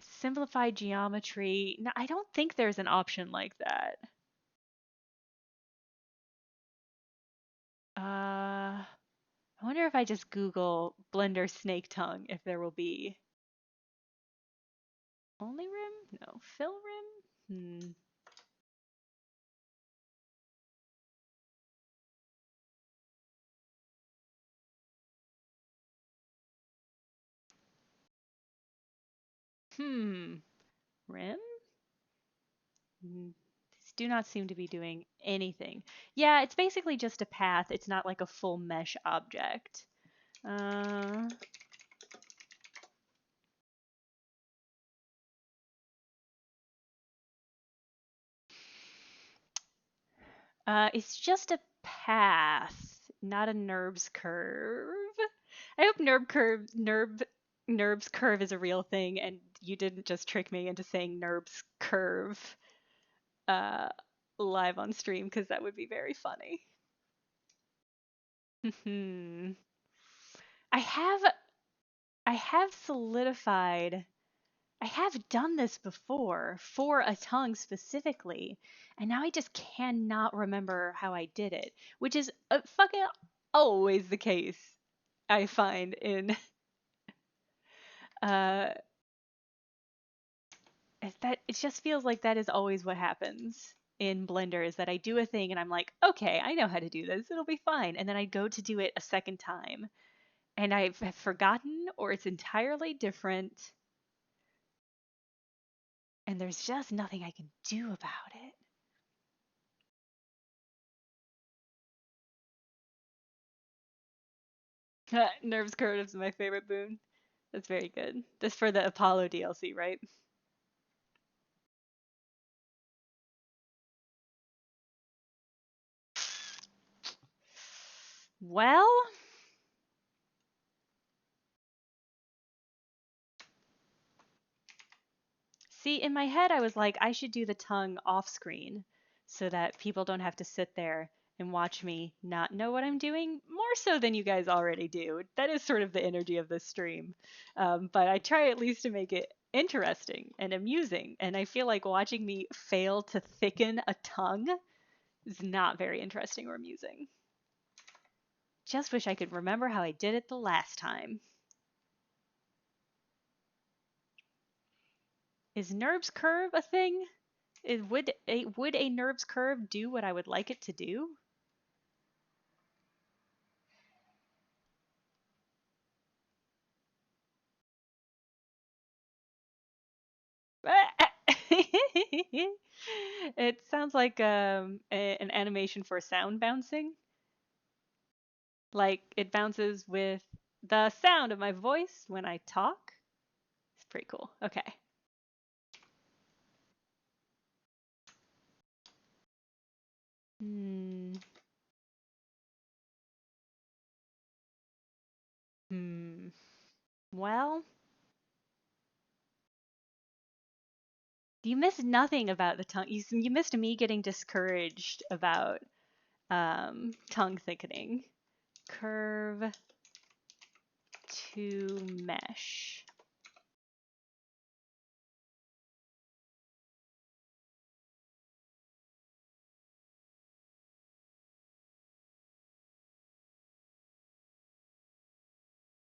[SPEAKER 2] Simplified geometry. No, I don't think there's an option like that. I wonder if I just Google Blender snake tongue if there will be only rim? No, fill rim? Rim? These do not seem to be doing anything. Yeah, it's basically just a path. It's not like a full mesh object. Uh, it's just a path, not a NURBS curve. I hope NURBS curve is a real thing, and you didn't just trick me into saying NURBS curve uh, live on stream, because that would be very funny. I have I have solidified. I have done this before for a tongue specifically, and now I just cannot remember how I did it, which is fucking always the case. I find in uh that it just feels like that is always what happens in Blender is that I do a thing and I'm like, okay, I know how to do this. It'll be fine. And then I go to do it a second time and I've forgotten or it's entirely different and there's just nothing I can do about it. Nerves Curve is my favorite boon. That's very good. That's for the Apollo DLC, right? Well, see, in my head, I was like, I should do the tongue off screen so that people don't have to sit there and watch me not know what I'm doing more so than you guys already do. That is sort of the energy of this stream. But I try at least to make it interesting and amusing. And I feel like watching me fail to thicken a tongue is not very interesting or amusing. Just wish I could remember how I did it the last time. Is NURBS curve a thing? Would a NURBS curve do what I would like it to do? It sounds like an animation for sound bouncing. Like it bounces with the sound of my voice when I talk. It's pretty cool. Okay. Hmm. Hmm. Well, you missed nothing about the tongue. You missed me getting discouraged about tongue thickening. Curve to mesh.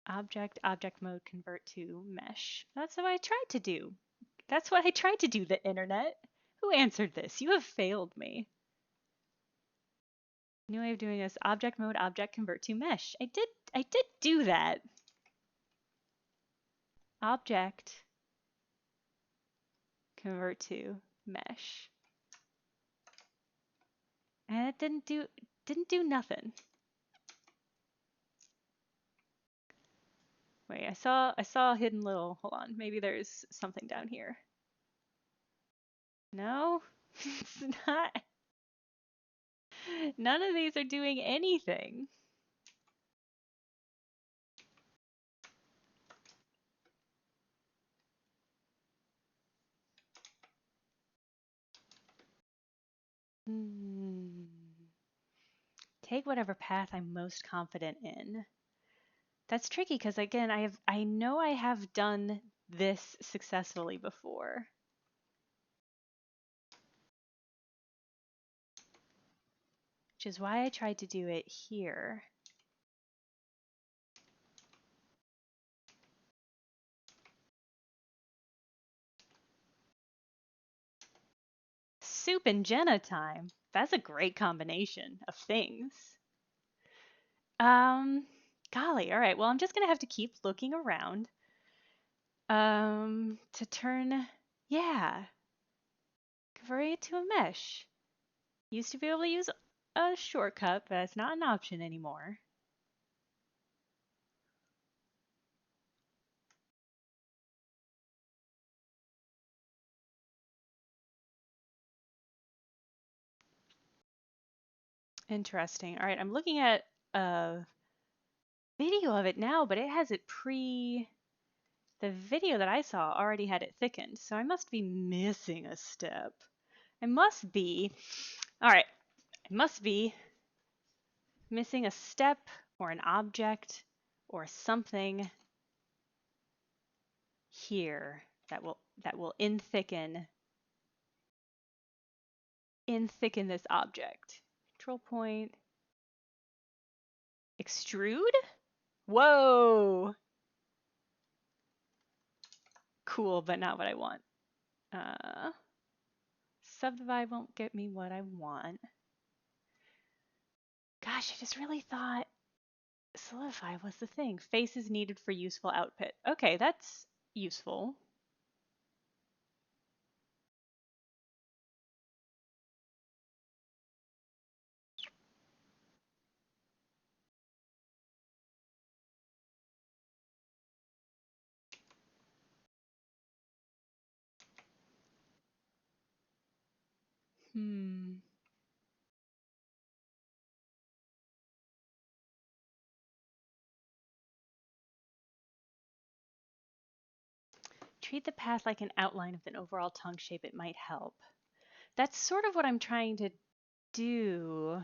[SPEAKER 2] Object mode, convert to mesh. That's what I tried to do. That's what I tried to do, the internet. Who answered this? You have failed me. New way of doing this. Object mode, object convert to mesh. I did do that. Object convert to mesh. And it didn't do nothing. Wait, I saw a hidden little, hold on, maybe there's something down here. No, it's not. None of these are doing anything. Take whatever path I'm most confident in. That's tricky because again, I know I have done this successfully before. Which is why I tried to do it here. Soup and Jenna time. That's a great combination of things. Golly, all right. Well, I'm just gonna have to keep looking around. To turn, yeah, convert it to a mesh. Used to be able to use a shortcut, but that's not an option anymore. Interesting. All right, I'm looking at a video of it now, but it has it the video that I saw already had it thickened, so I must be missing a step. I must be, all right, I must be missing a step or an object or something here that will in thicken this object. Control point. Extrude? Whoa! Cool, but not what I want. Subdivide won't get me what I want. Gosh, I just really thought solidify was the thing. Face is needed for useful output. Okay, that's useful. Treat the path like an outline of an overall tongue shape. It might help. That's sort of what I'm trying to do.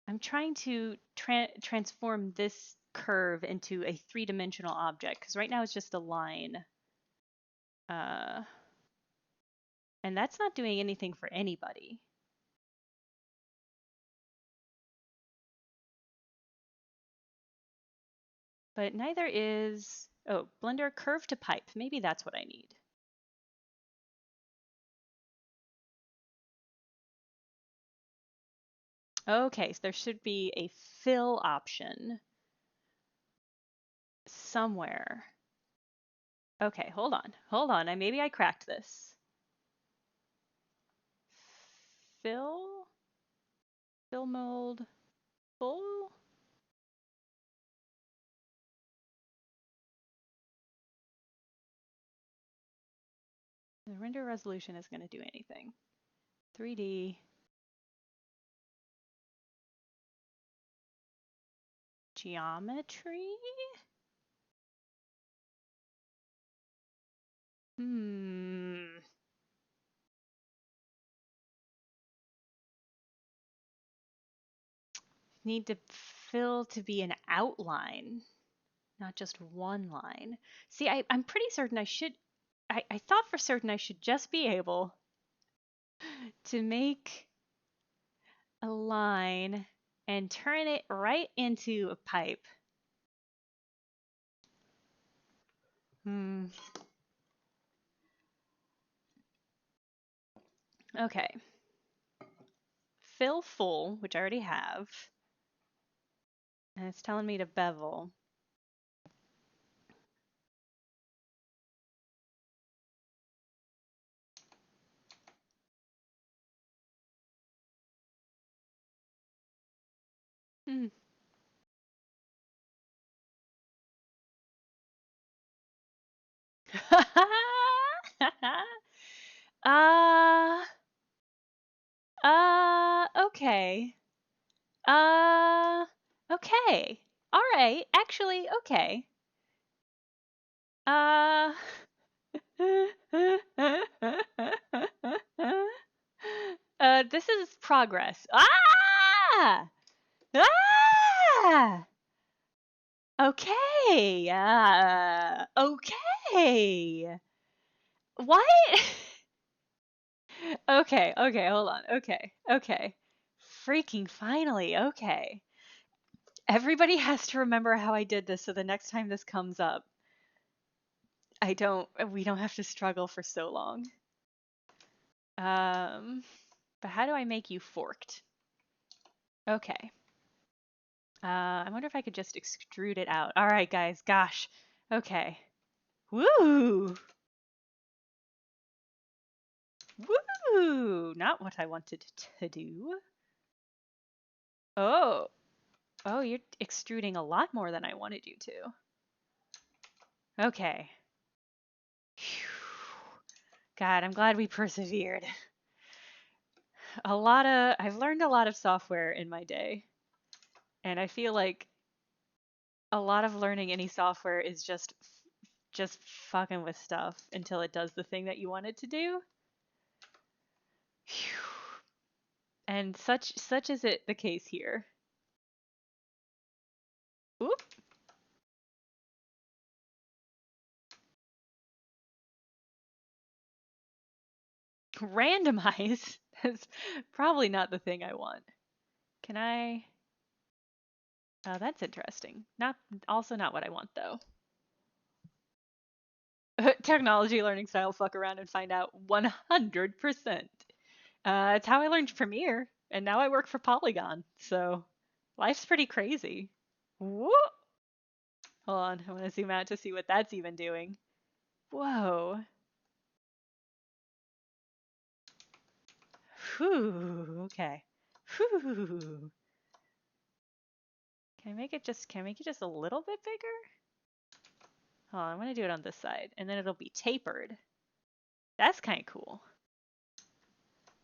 [SPEAKER 2] I'm trying to transform this curve into a three-dimensional object because right now it's just a line. And that's not doing anything for anybody. But neither is, oh, Blender curve to pipe. Maybe that's what I need. Okay, so there should be a fill option somewhere. Okay, hold on. Maybe I cracked this. Fill mold, full. The render resolution is going to do anything. 3D. Geometry? Need to fill to be an outline, not just one line. See, I'm pretty certain I should, I thought for certain I should just be able to make a line and turn it right into a pipe. Okay. fill full, which I already have. And it's telling me to bevel. Hmm. uh, okay. Uh, okay. All right. Actually, okay. Uh, this is progress. Ah! Ah! Okay. Okay. What? Okay, hold on. Okay. Freaking finally. Okay. Everybody has to remember how I did this so the next time this comes up, we don't have to struggle for so long. Um, but how do I make you forked? Okay. I wonder if I could just extrude it out. All right, guys. Gosh. Okay. Woo! Woo! Not what I wanted to do. Oh. Oh, you're extruding a lot more than I wanted you to. Okay. Phew. God, I'm glad we persevered. I've learned a lot of software in my day. And I feel like a lot of learning any software is just fucking with stuff until it does the thing that you want it to do. Phew. And such is it the case here. Oop. Randomize. That's probably not the thing I want. Can I? Oh, that's interesting. Also not what I want though. Technology learning style fuck around and find out 100%. It's how I learned Premiere, and now I work for Polygon, so life's pretty crazy. Whoa! Hold on, I want to zoom out to see what that's even doing. Whoa. Whew, okay. Whew. Can I make it just a little bit bigger? Hold on, I'm gonna do it on this side, and then it'll be tapered. That's kind of cool.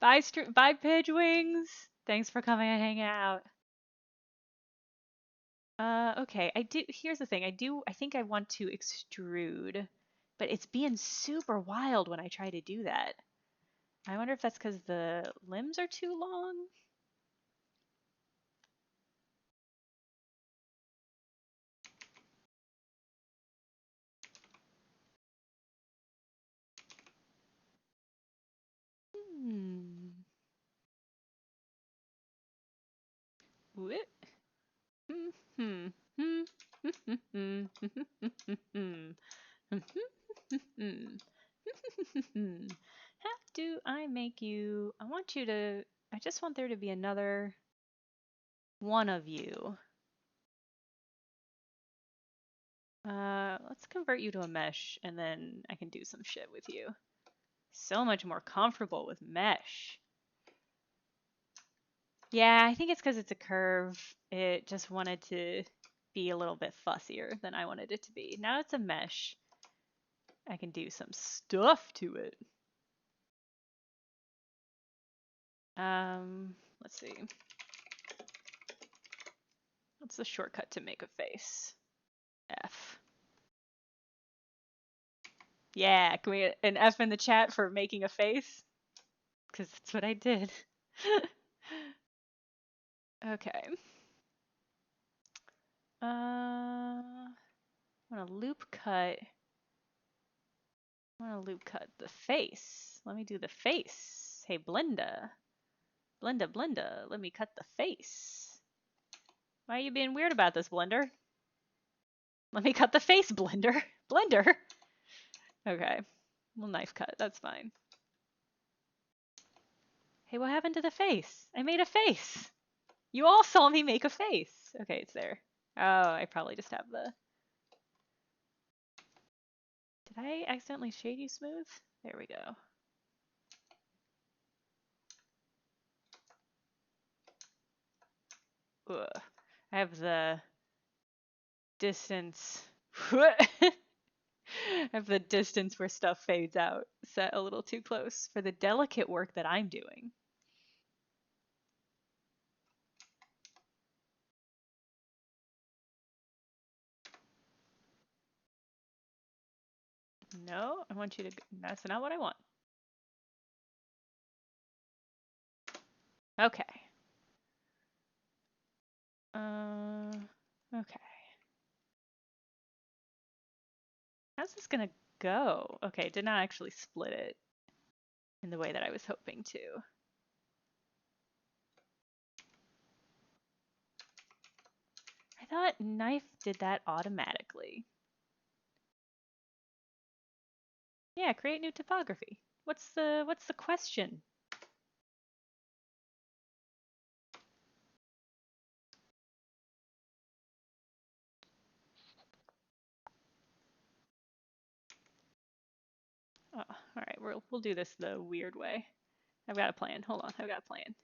[SPEAKER 2] Bye, Pidge Wings. Thanks for coming and hanging out. Okay. Here's the thing. I think I want to extrude, but it's being super wild when I try to do that. I wonder if that's because the limbs are too long. Hmm. Whoop. Hmm. Hmm. Hmm. How do I make you? I just want there to be another one of you. Let's convert you to a mesh and then I can do some shit with you. So much more comfortable with mesh. Yeah, I think it's because it's a curve. It just wanted to be a little bit fussier than I wanted it to be. Now it's a mesh. I can do some stuff to it. Let's see. What's the shortcut to make a face? F. Yeah, can we get an F in the chat for making a face? Because that's what I did. Okay. I want to loop cut. I want to loop cut the face. Let me do the face. Hey, Blenda. Blenda, let me cut the face. Why are you being weird about this, Blender? Let me cut the face, Blender. Blender! Okay. We'll knife cut. That's fine. Hey, what happened to the face? I made a face. You all saw me make a face. Okay, it's there. Oh, I probably just have the... Did I accidentally shade you smooth? There we go. Ugh. I have the distance. I have the distance where stuff fades out set a little too close for the delicate work that I'm doing. No, I want you to... That's not what I want. Okay. Okay. How's this gonna go? Okay, did not actually split it in the way that I was hoping to. I thought knife did that automatically. Yeah, create new topography. What's the question? Oh, all right, we'll do this the weird way. I've got a plan. Hold on, I've got a plan.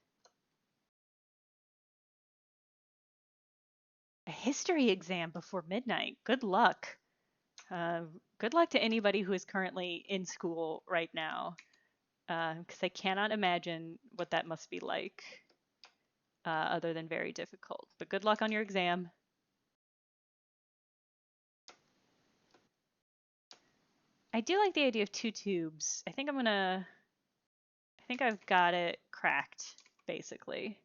[SPEAKER 2] A history exam before midnight. Good luck. Good luck to anybody who is currently in school right now, because I cannot imagine what that must be like, other than very difficult. But good luck on your exam. I do like the idea of 2 tubes. I think I've got it cracked, basically.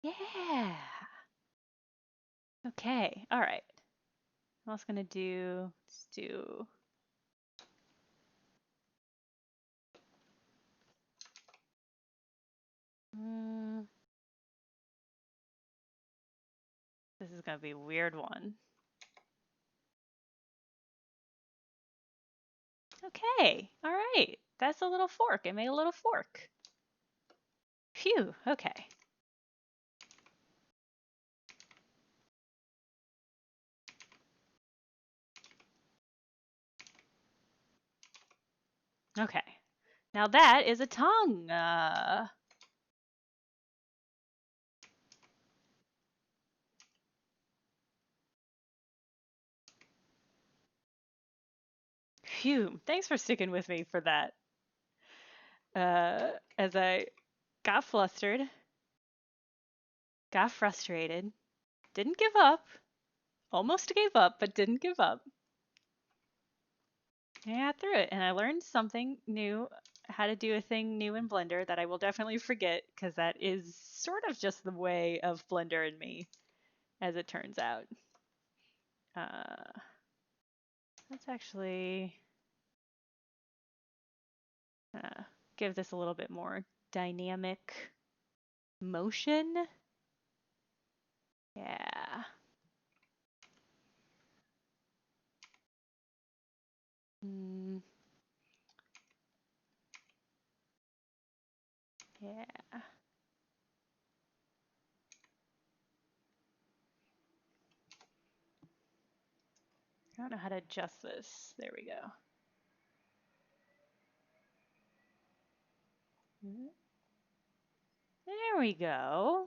[SPEAKER 2] Yeah. Okay, all right. I'm also gonna do, let's do, this is gonna be a weird one. Okay, all right. That's a little fork. I made a little fork. Phew, okay. Okay. Now that is a tongue. Phew, thanks for sticking with me for that. As I got flustered, got frustrated, didn't give up, almost gave up, but didn't give up. And I got through it, and I learned something new, how to do a thing new in Blender that I will definitely forget, because that is sort of just the way of Blender and me, as it turns out. Let's actually give this a little bit more dynamic motion. Yeah. Yeah. I don't know how to adjust this. There we go. There we go.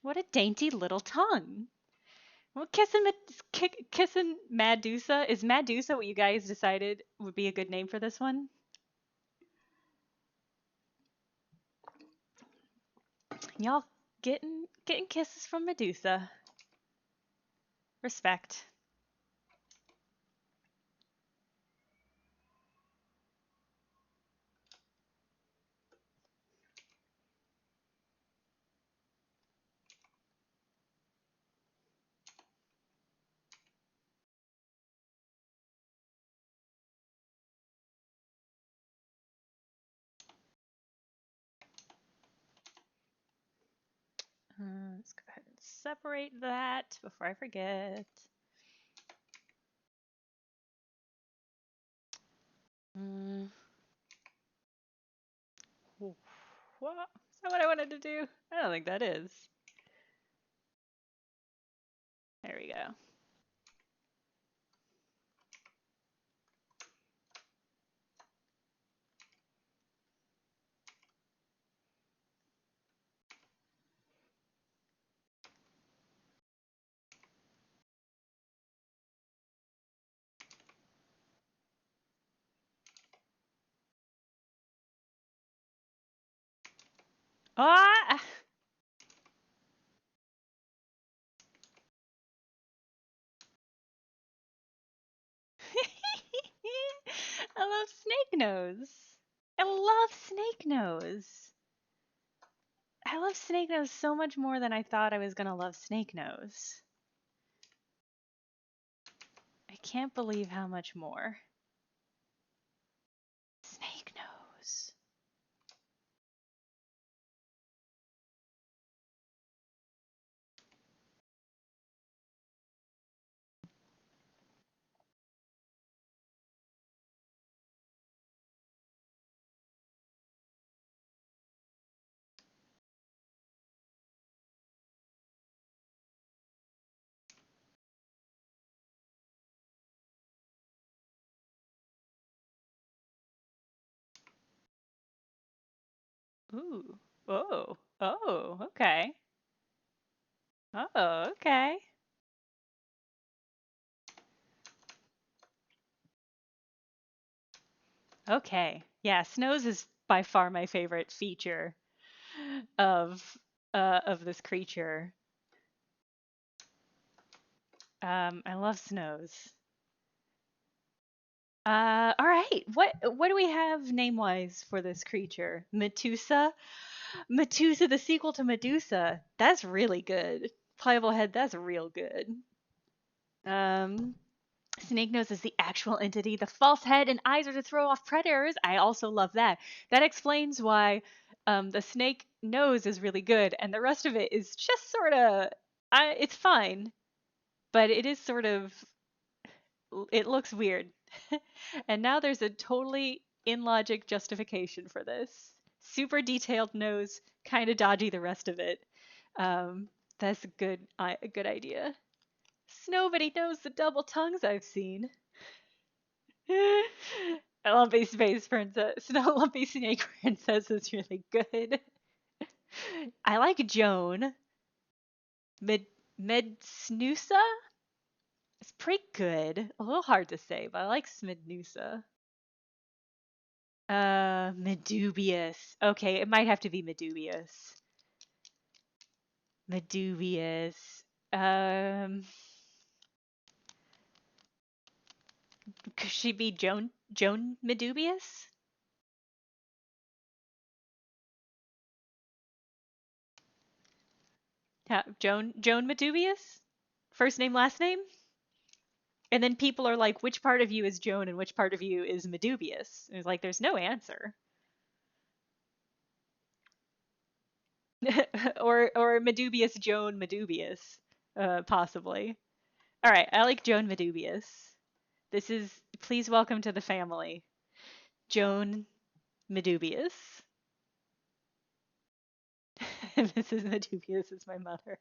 [SPEAKER 2] What a dainty little tongue. Well, kissing Medusa. Is Medusa what you guys decided would be a good name for this one? Y'all getting kisses from Medusa. Respect. Let's go ahead and separate that before I forget. Mm. What? Is that what I wanted to do? I don't think that is. There we go. Ah! I love Snake Nose. I love Snake Nose. I love Snake Nose so much more than I thought I was gonna love Snake Nose. I can't believe how much more. Snake Nose. Ooh. Oh. Oh, okay. Oh, okay. Okay. Yeah, Snows is by far my favorite feature of of this creature. I love Snows. All right. What do we have name wise for this creature? Medusa? Medusa, the sequel to Medusa. That's really good. Pliable head, that's real good. Um, Snake nose is the actual entity. The false head and eyes are to throw off predators. I also love that. That explains why the snake nose is really good, and the rest of it is just sort of. It's fine, but it is sort of. It looks weird. And now there's a totally in logic justification for this. Super detailed nose, kind of dodgy the rest of it. That's a good idea. Nobody knows the double tongues I've seen. Lumpy Space Princess, Snow Lumpy Snake Princess is really good. I like Joan. Medsnusa? It's pretty good. A little hard to say, but I like Smednusa. Medubious. Okay, it might have to be Medubious. Medubious. Um, could she be Joan Medubious? Joan Medubious? First name, last name? And then people are like, which part of you is Joan and which part of you is Medubious? And it's like, there's no answer. or Medubious Joan Medubious, possibly. All right, I like Joan Medubious. This is please welcome to the family, Joan Medubious. Mrs. Medubious is my mother.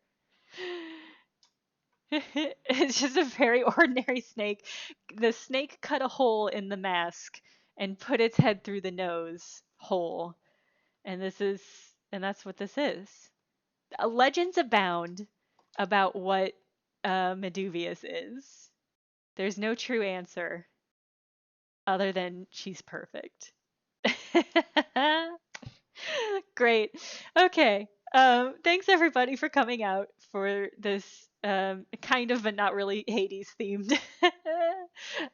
[SPEAKER 2] It's just a very ordinary snake. The snake cut a hole in the mask and put its head through the nose hole. And that's what this is. Legends abound about what Medubious is. There's no true answer other than she's perfect. Great. Okay. Thanks everybody for coming out for this kind of but not really Hades themed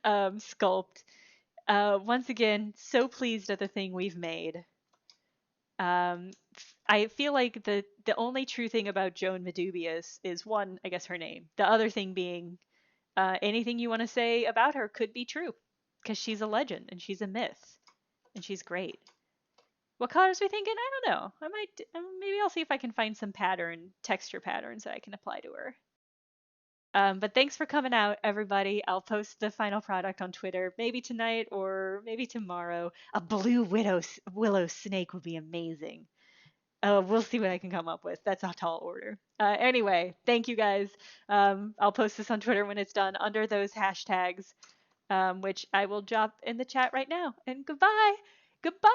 [SPEAKER 2] sculpt. Once again, so pleased at the thing we've made. I feel like the only true thing about Joan Medubious is one, I guess her name. The other thing being anything you want to say about her could be true because she's a legend and she's a myth and she's great. What colors are we thinking? I don't know. I might maybe I'll see if I can find some texture patterns that I can apply to her. But thanks for coming out, everybody. I'll post the final product on Twitter, maybe tonight or maybe tomorrow. A blue willow snake would be amazing. We'll see what I can come up with. That's a tall order. Anyway, thank you guys. I'll post this on Twitter when it's done under those hashtags, which I will drop in the chat right now. And goodbye. Goodbye.